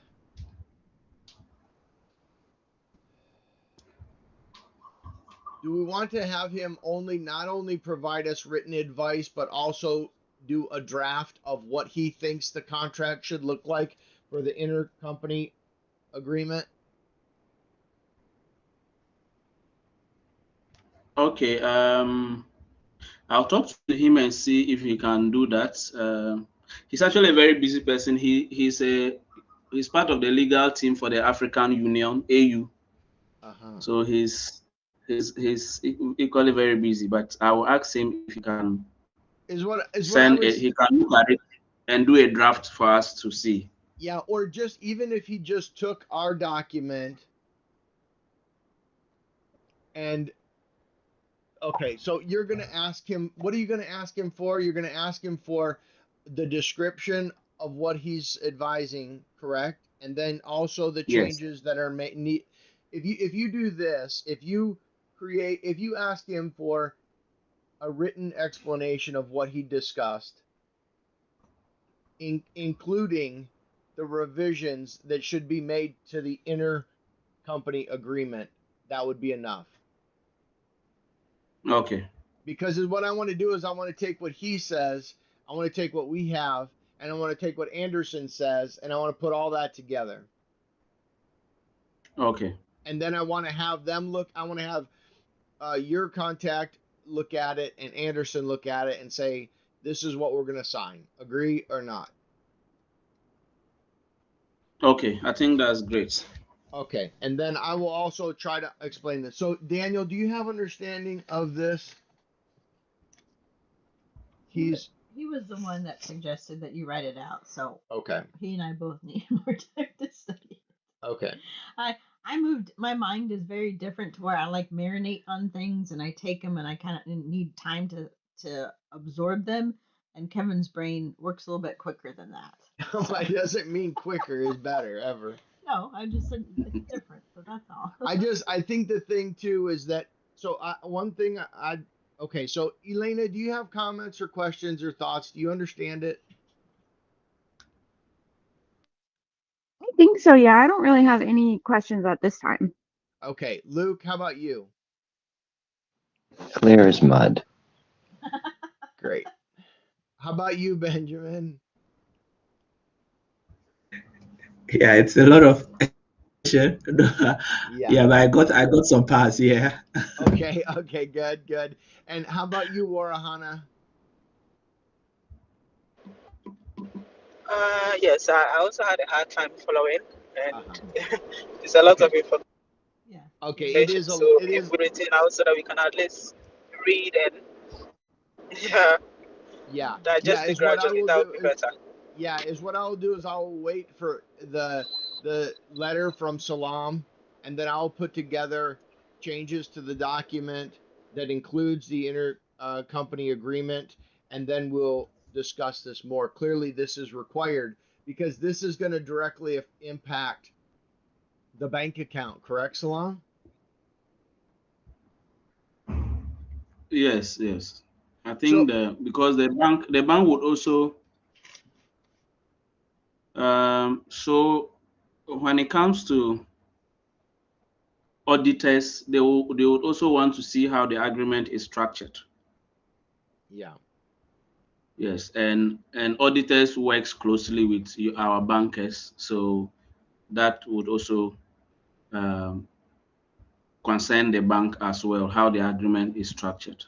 do we want to have him not only provide us written advice, but also do a draft of what he thinks the contract should look like for the intercompany agreement? Okay. I'll talk to him and see if he can do that. He's actually a very busy person. He's part of the legal team for the African Union (AU). So he's equally very busy. But I will ask him if he can he can look at it and do a draft for us to see. Yeah, or just even if he just took our document and okay, so you're going to ask him, what are you going to ask him for? You're going to ask him for the description of what he's advising, correct? And then also the changes that are made. If you do this, if you ask him for a written explanation of what he discussed, including the revisions that should be made to the intercompany agreement, that would be enough. Okay. Because what I want to do is I want to take what he says, I want to take what we have, and I want to take what Anderson says, and I want to put all that together. Okay. And then I want to have them look. I want to have your contact look at it and Anderson look at it and say, this is what we're going to sign. Agree or not? Okay, I think that's great. Okay, and then I will also try to explain this. So, Daniel, do you have understanding of this? He was the one that suggested that you write it out. So Okay. he and I both need more time to study. Okay. I I moved. My mind is very different to where I like marinate on things and I take them and I kind of need time to absorb them. And Kevin's brain works a little bit quicker than that. So It doesn't mean quicker is better ever. no, I just said it's different. So that's all. I think the thing too is that one thing okay, so Elaina, do you have comments or questions or thoughts? Do you understand it? I think so, yeah. I don't really have any questions at this time. Okay, Luke, how about you? Clear as mud. Great. How about you, Benjamin? Yeah, it's a lot of Yeah. yeah, but I got some parts, yeah. Okay, okay, good. And how about you, Warihana? Yes, I also had a hard time following, and Uh-huh. it's a lot Okay. of information. Yeah. Okay, So it if is we written out so that we can at least read and yeah, yeah. Yeah, digest it is what I gradually, will that would do be is better. yeah, is what I'll do is I'll wait for the letter from Salam, and then I'll put together changes to the document that includes the company agreement, and then we'll discuss this more. Clearly, this is required because this is going to directly impact the bank account, correct, Salam? Yes, yes. I think So, because the bank would also so when it comes to auditors, they would also want to see how the agreement is structured. yeah. Yes, and auditors works closely with our bankers, so that would also um, concern the bank as well, how the agreement is structured,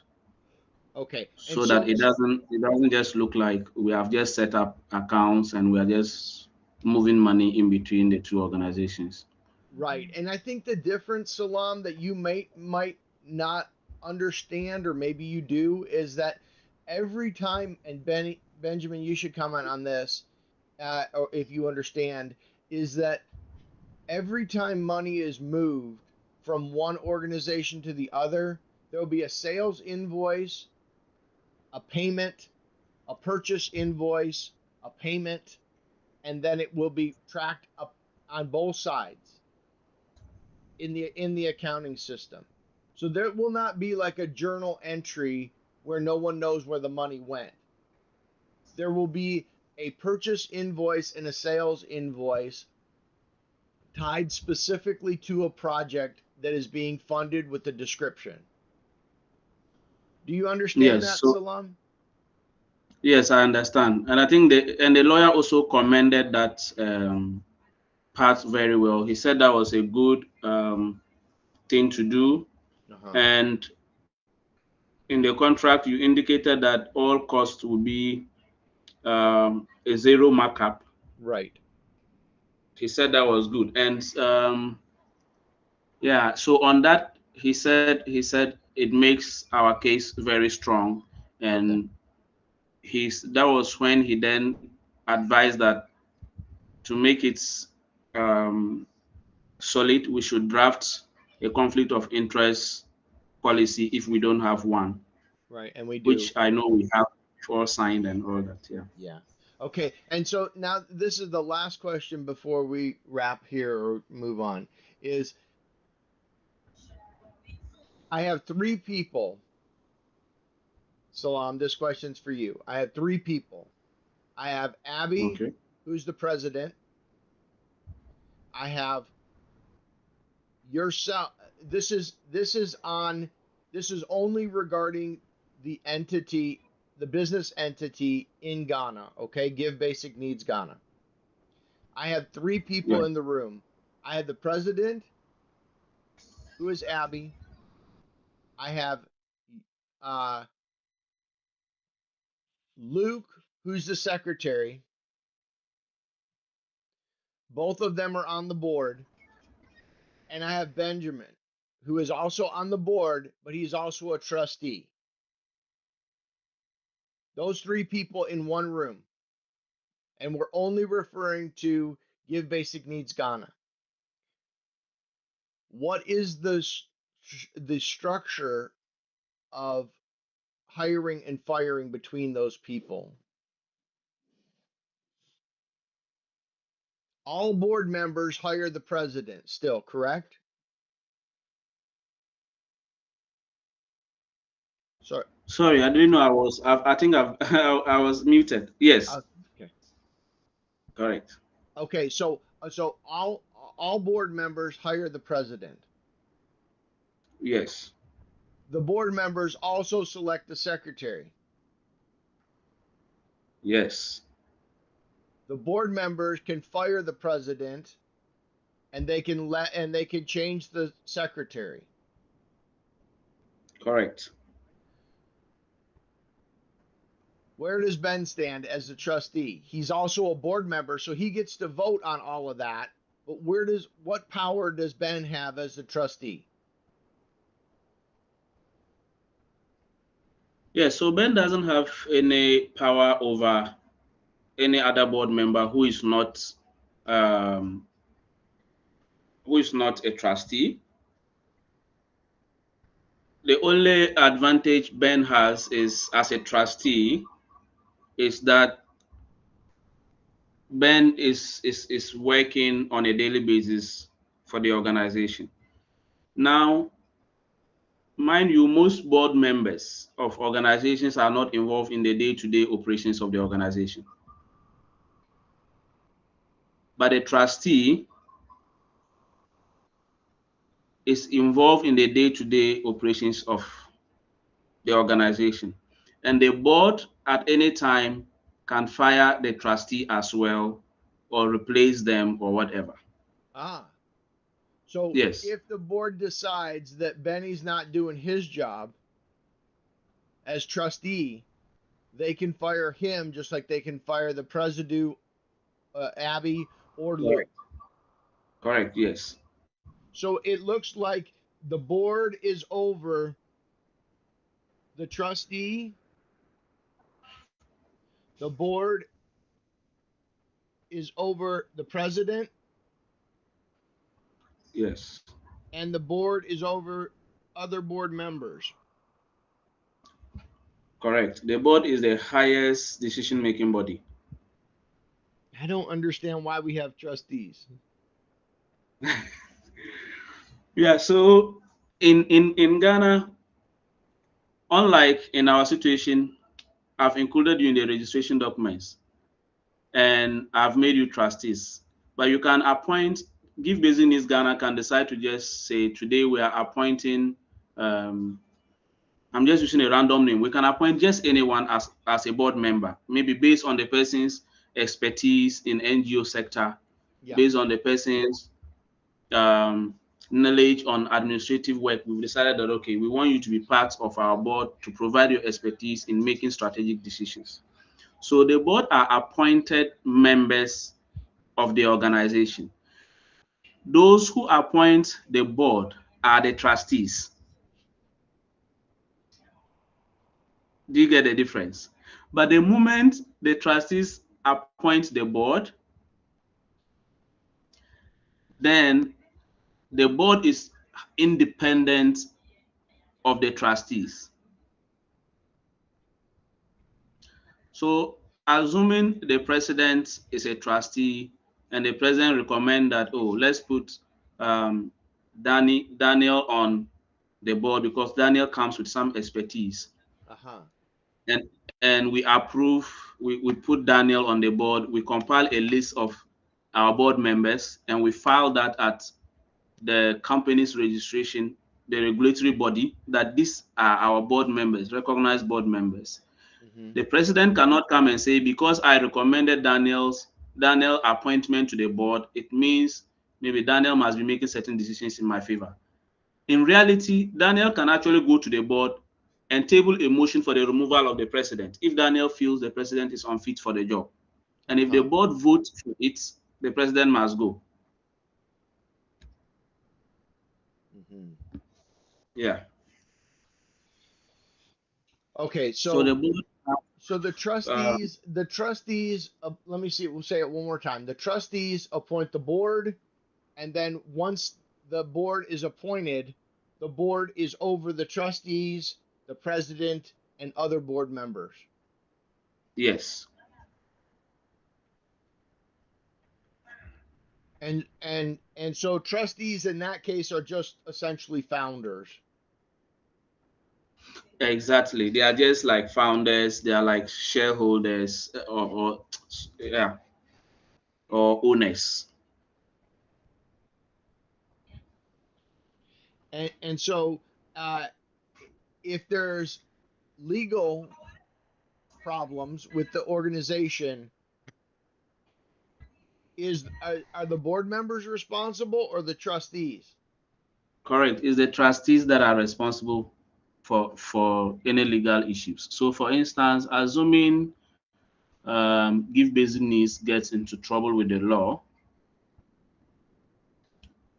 Okay. And so that so, it doesn't just look like we have just set up accounts and we are just moving money in between the two organizations. right. And I think the difference, Salam, that you might not understand, or maybe you do, is that every time, and Benjamin, you should comment on this, or if you understand, is that every time money is moved from one organization to the other, there will be a sales invoice, a payment, a purchase invoice, a payment, and then it will be tracked up on both sides in the accounting system. So there will not be like a journal entry where no one knows where the money went. There will be a purchase invoice and a sales invoice tied specifically to a project that is being funded with the description. Do you understand Yes, that, so Salam? yes, I understand, and I think the lawyer also commended that part very well. He said that was a good thing to do, Uh-huh. and in the contract you indicated that all costs will be a zero markup. Right. He said that was good, and yeah. So on that, he said it makes our case very strong, Okay. and that was when he then advised that to make it um, solid, we should draft a conflict of interest policy if we don't have one, Right. And we do. which I know we have all signed and all that. Yeah. Yeah. Okay. And so now this is the last question before we wrap here or move on is I have three people. Salam, this question's for you. I have three people. I have Abbie, Okay. who's the president. I have yourself. This is only regarding the entity, the business entity in Ghana. Okay, Give Basic Needs Ghana. I have three Yeah. people in the room. I have the president, who is Abbie. I have uh, Luke, who's the secretary. Both of them are on the board. And I have Benjamin, who is also on the board, but he's also a trustee. Those 3 people in one room. And we're only referring to Give Basic Needs Ghana. What is the structure of hiring and firing between those people? All board members hire the president still, correct? Sorry, I didn't know I think I was muted. Yes, Okay. correct. Okay, so all board members hire the president. Yes, The board members also select the secretary. yes, The board members can fire the president and they can change the secretary. correct. Where does Ben stand as a trustee? He's also a board member, so he gets to vote on all of that. But what power does Ben have as a trustee? Yeah, so Ben doesn't have any power over any other board member who is not um, a trustee. The only advantage Ben has is as a trustee is that Ben is working on a daily basis for the organization. Now, mind you, most board members of organizations are not involved in the day-to-day operations of the organization. But a trustee is involved in the day-to-day operations of the organization. And the board at any time can fire the trustee as well or replace them or whatever. So Yes. if the board decides that Benny's not doing his job as trustee, they can fire him just like they can fire the president, Abbie, or Lou. Correct, yes. So it looks like the board is over the trustee, the board is over the president, Yes. and the board is over other board members. Correct. The board is the highest decision-making body. I don't understand why we have trustees. Yeah, so in Ghana, unlike in our situation, I've included you in the registration documents and I've made you trustees. But you can appoint, Give Basic Needs Ghana can decide to just say, today we are appointing, I'm just using a random name. We can appoint just anyone as a board member, maybe based on the person's expertise in NGO sector, based on the person's knowledge on administrative work. We've decided that, okay, we want you to be part of our board to provide your expertise in making strategic decisions. So the board are appointed members of the organization. Those who appoint the board are the trustees. Do you get the difference? But the moment the trustees appoint the board, then the board is independent of the trustees. So assuming the president is a trustee and the president recommend that, oh, let's put Daniel on the board because Daniel comes with some expertise. And we approve, we put Daniel on the board, we compile a list of our board members and we file that at the company's registration, the regulatory body, that these are our board members, recognized board members. The president cannot come and say, because I recommended Daniel appointment to the board, it means maybe Daniel must be making certain decisions in my favor. In reality, Daniel can actually go to the board and table a motion for the removal of the president if Daniel feels the president is unfit for the job. And if the board votes for it, the president must go. Yeah. Okay, So the board So the trustees, let me see, we'll say it one more time. The trustees appoint the board, and then once the board is appointed, the board is over the trustees, the president, and other board members. Yes. And so trustees in that case are just essentially founders. Exactly. They are just like founders. They are like shareholders or yeah, or owners. And so if there's legal problems with the organization, are the board members responsible or the trustees? Correct. It's the trustees that are responsible for any legal issues. So, for instance, assuming Give Basic Needs gets into trouble with the law,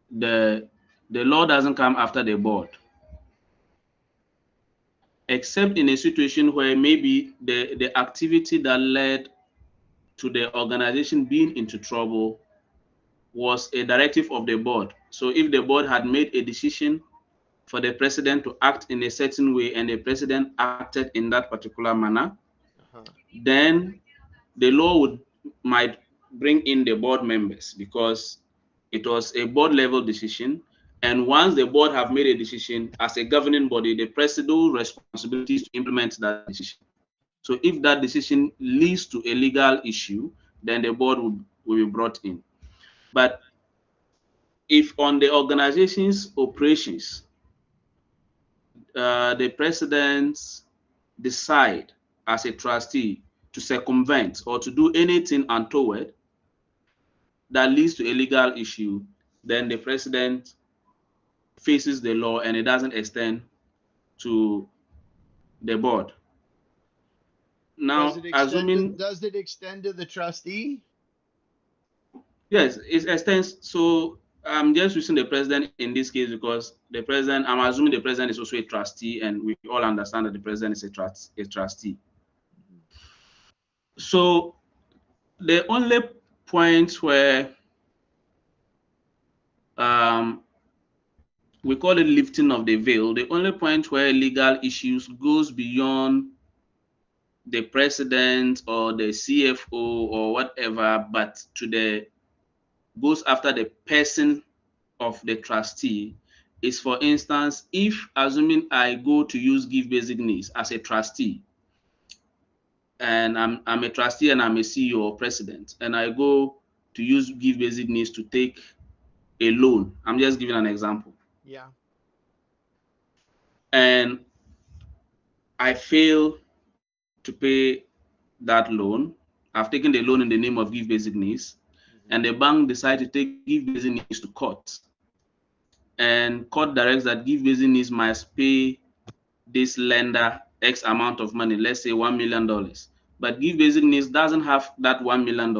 the law doesn't come after the board, except in a situation where maybe the activity that led to the organization being into trouble was a directive of the board. So if the board had made a decision for the president to act in a certain way and the president acted in that particular manner, then the law might bring in the board members because it was a board level decision. And once the board have made a decision as a governing body, the president's responsibility is to implement that decision. So if that decision leads to a legal issue, then the board will be brought in. But if on the organization's operations, the president decide as a trustee to circumvent or to do anything untoward that leads to a legal issue, then the president faces the law and it doesn't extend to the board. Now, assuming does it extend to the trustee? yes, it extends. So I'm just using the president in this case because the president, I'm assuming the president is also a trustee, and we all understand that the president is a trustee. So the only point where we call it lifting of the veil, the only point where legal issues goes beyond the president or the CFO or whatever, but goes after the person of the trustee is, for instance, if assuming I go to use Give Basic Needs as a trustee, and I'm a trustee and I'm a CEO or president, and I go to use Give Basic Needs to take a loan. I'm just giving an example. Yeah. And I fail to pay that loan. I've taken the loan in the name of Give Basic Needs, and the bank decides to take Give Basic Needs to court. And court directs that Give Basic Needs must pay this lender X amount of money, let's say $1 million. But Give Basic Needs doesn't have that $1 million.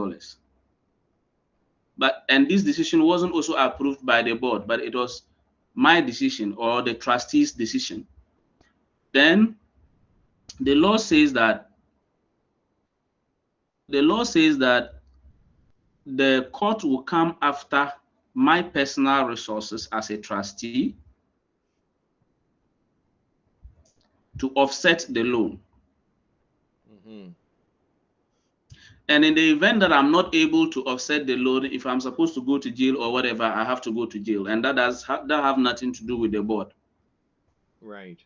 And this decision wasn't also approved by the board, but it was my decision or the trustee's decision. Then the law says that the court will come after my personal resources as a trustee to offset the loan. And in the event that I'm not able to offset the loan, if I'm supposed to go to jail or whatever, I have to go to jail. And that have nothing to do with the board. Right.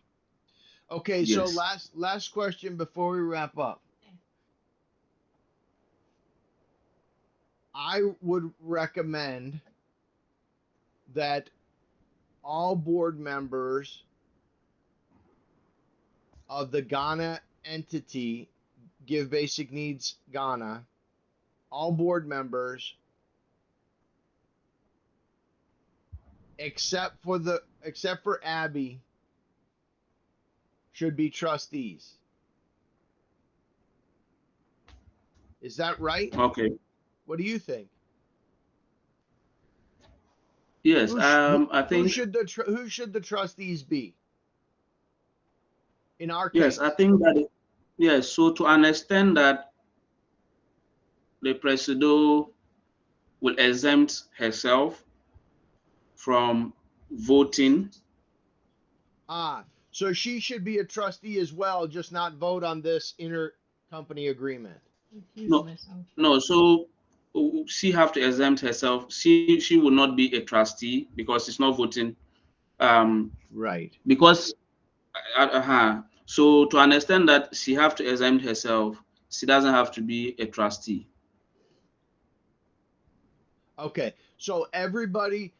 Okay, yes. So last question before we wrap up. I would recommend that all board members of the Ghana entity, Give Basic Needs Ghana, all board members except for Abbie should be trustees. Is that right? Okay. What do you think? Yes, I think. Who should the trustees be? In our case. Yes, I think that Yes, so to understand that the Presido will exempt herself from voting. So she should be a trustee as well, just not vote on this intercompany agreement. No, no. So she have to exempt herself. She will not be a trustee because she's not voting. Right. Because so to understand that she have to exempt herself, she doesn't have to be a trustee. Okay. So everybody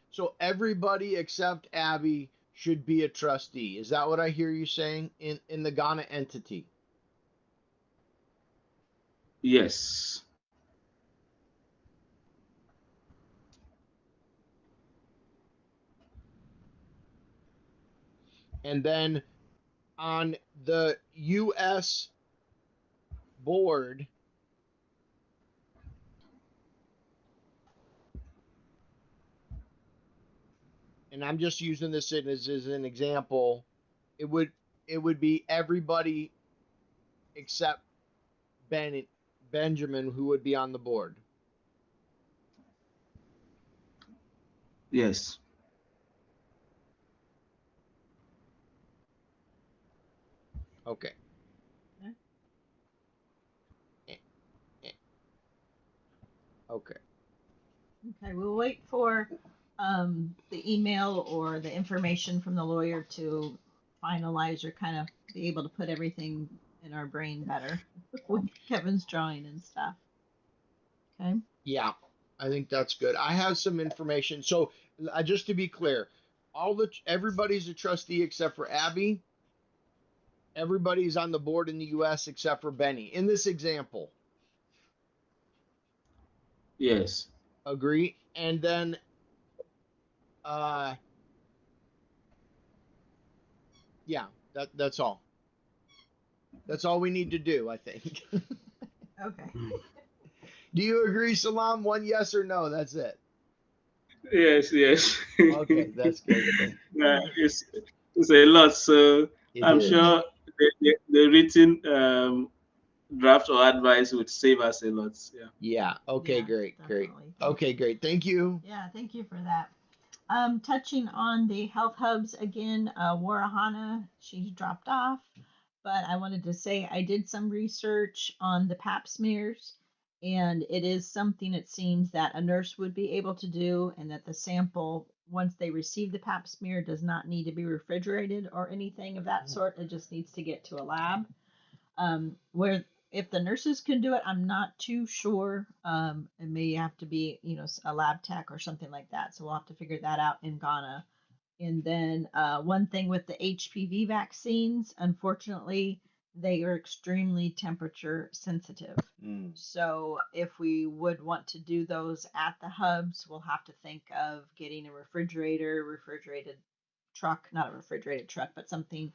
except Abbie should be a trustee. Is that what I hear you saying in the Ghana entity? Yes. And then on the US board, and I'm just using this as an example, it would be everybody except Benjamin who would be on the board. Yes. Okay. Okay. Okay, we'll wait for the email or the information from the lawyer to finalize or kind of be able to put everything in our brain better with Kevin's drawing and stuff. Okay. Yeah, I think that's good. I have some information. So just to be clear, everybody's a trustee except for Abbie. Everybody's on the board in the U.S. except for Benny. In this example, Yes. agree. And then, uh, yeah, that's all. That's all we need to do, I think. Okay. Do you agree, Salam? One yes or no? That's it. Yes, yes. Okay, that's good. Yeah, it's a lot. So It I'm is. sure the written draft or advice would save us a lot. Yeah. Yeah. Okay, Yeah, great. definitely. Okay, great. Thank you. Yeah, thank you for that. Touching on the health hubs again, Warihana, she's dropped off, but I wanted to say I did some research on the pap smears, and it is something it seems that a nurse would be able to do, and that the sample, once they receive the pap smear, does not need to be refrigerated or anything of that sort. It just needs to get to a lab. Where if the nurses can do it, I'm not too sure. It may have to be, a lab tech or something like that. So we'll have to figure that out in Ghana. And then one thing with the HPV vaccines, unfortunately, they are extremely temperature sensitive. So if we would want to do those at the hubs, we'll have to think of getting a refrigerated truck, not a refrigerated truck, but something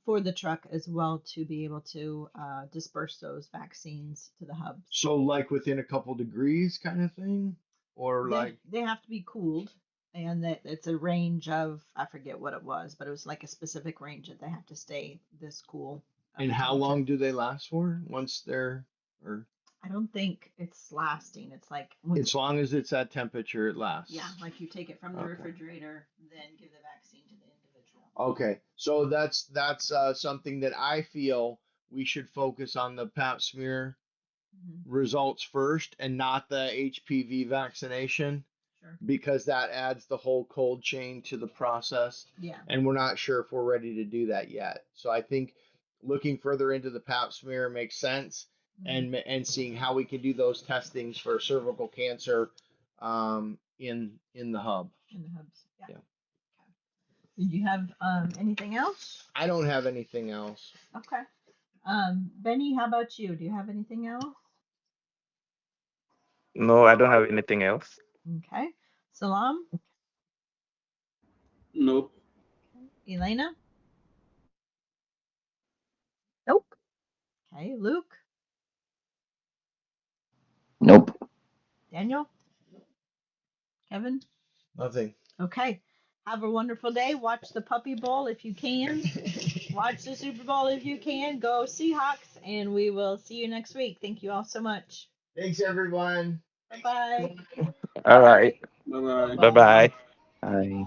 for the truck as well to be able to disperse those vaccines to the hubs. So, like within a couple degrees, kind of thing, or like. They have to be cooled, and that it's a range of, I forget what it was, but it was like a specific range that they have to stay this cool. And how long do they last for once they're, or I don't think it's lasting. It's like as long as it's at temperature, it lasts? Yeah, like you take it from the Okay. refrigerator, then give the vaccine to the individual. Okay, so that's something that I feel we should focus on the pap smear results first and not the HPV vaccination. Sure. Because that adds the whole cold chain to the process. Yeah. And we're not sure if we're ready to do that yet. So I think looking further into the pap smear makes sense, and seeing how we can do those testings for cervical cancer in the hub. In the hubs. Yeah. Okay. Did you have anything else? I don't have anything else. Okay. Benny, how about you? Do you have anything else? No, I don't have anything else. Okay. Salam? Nope. Okay. Elaina? Nope. Okay. Luke? Nope. Daniel? Kevin? Nothing. Okay. Have a wonderful day. Watch the Puppy Bowl if you can. Watch the Super Bowl if you can. Go Seahawks, and we will see you next week. Thank you all so much. Thanks, everyone. Bye-bye. All right. Bye bye. Bye-bye. Bye.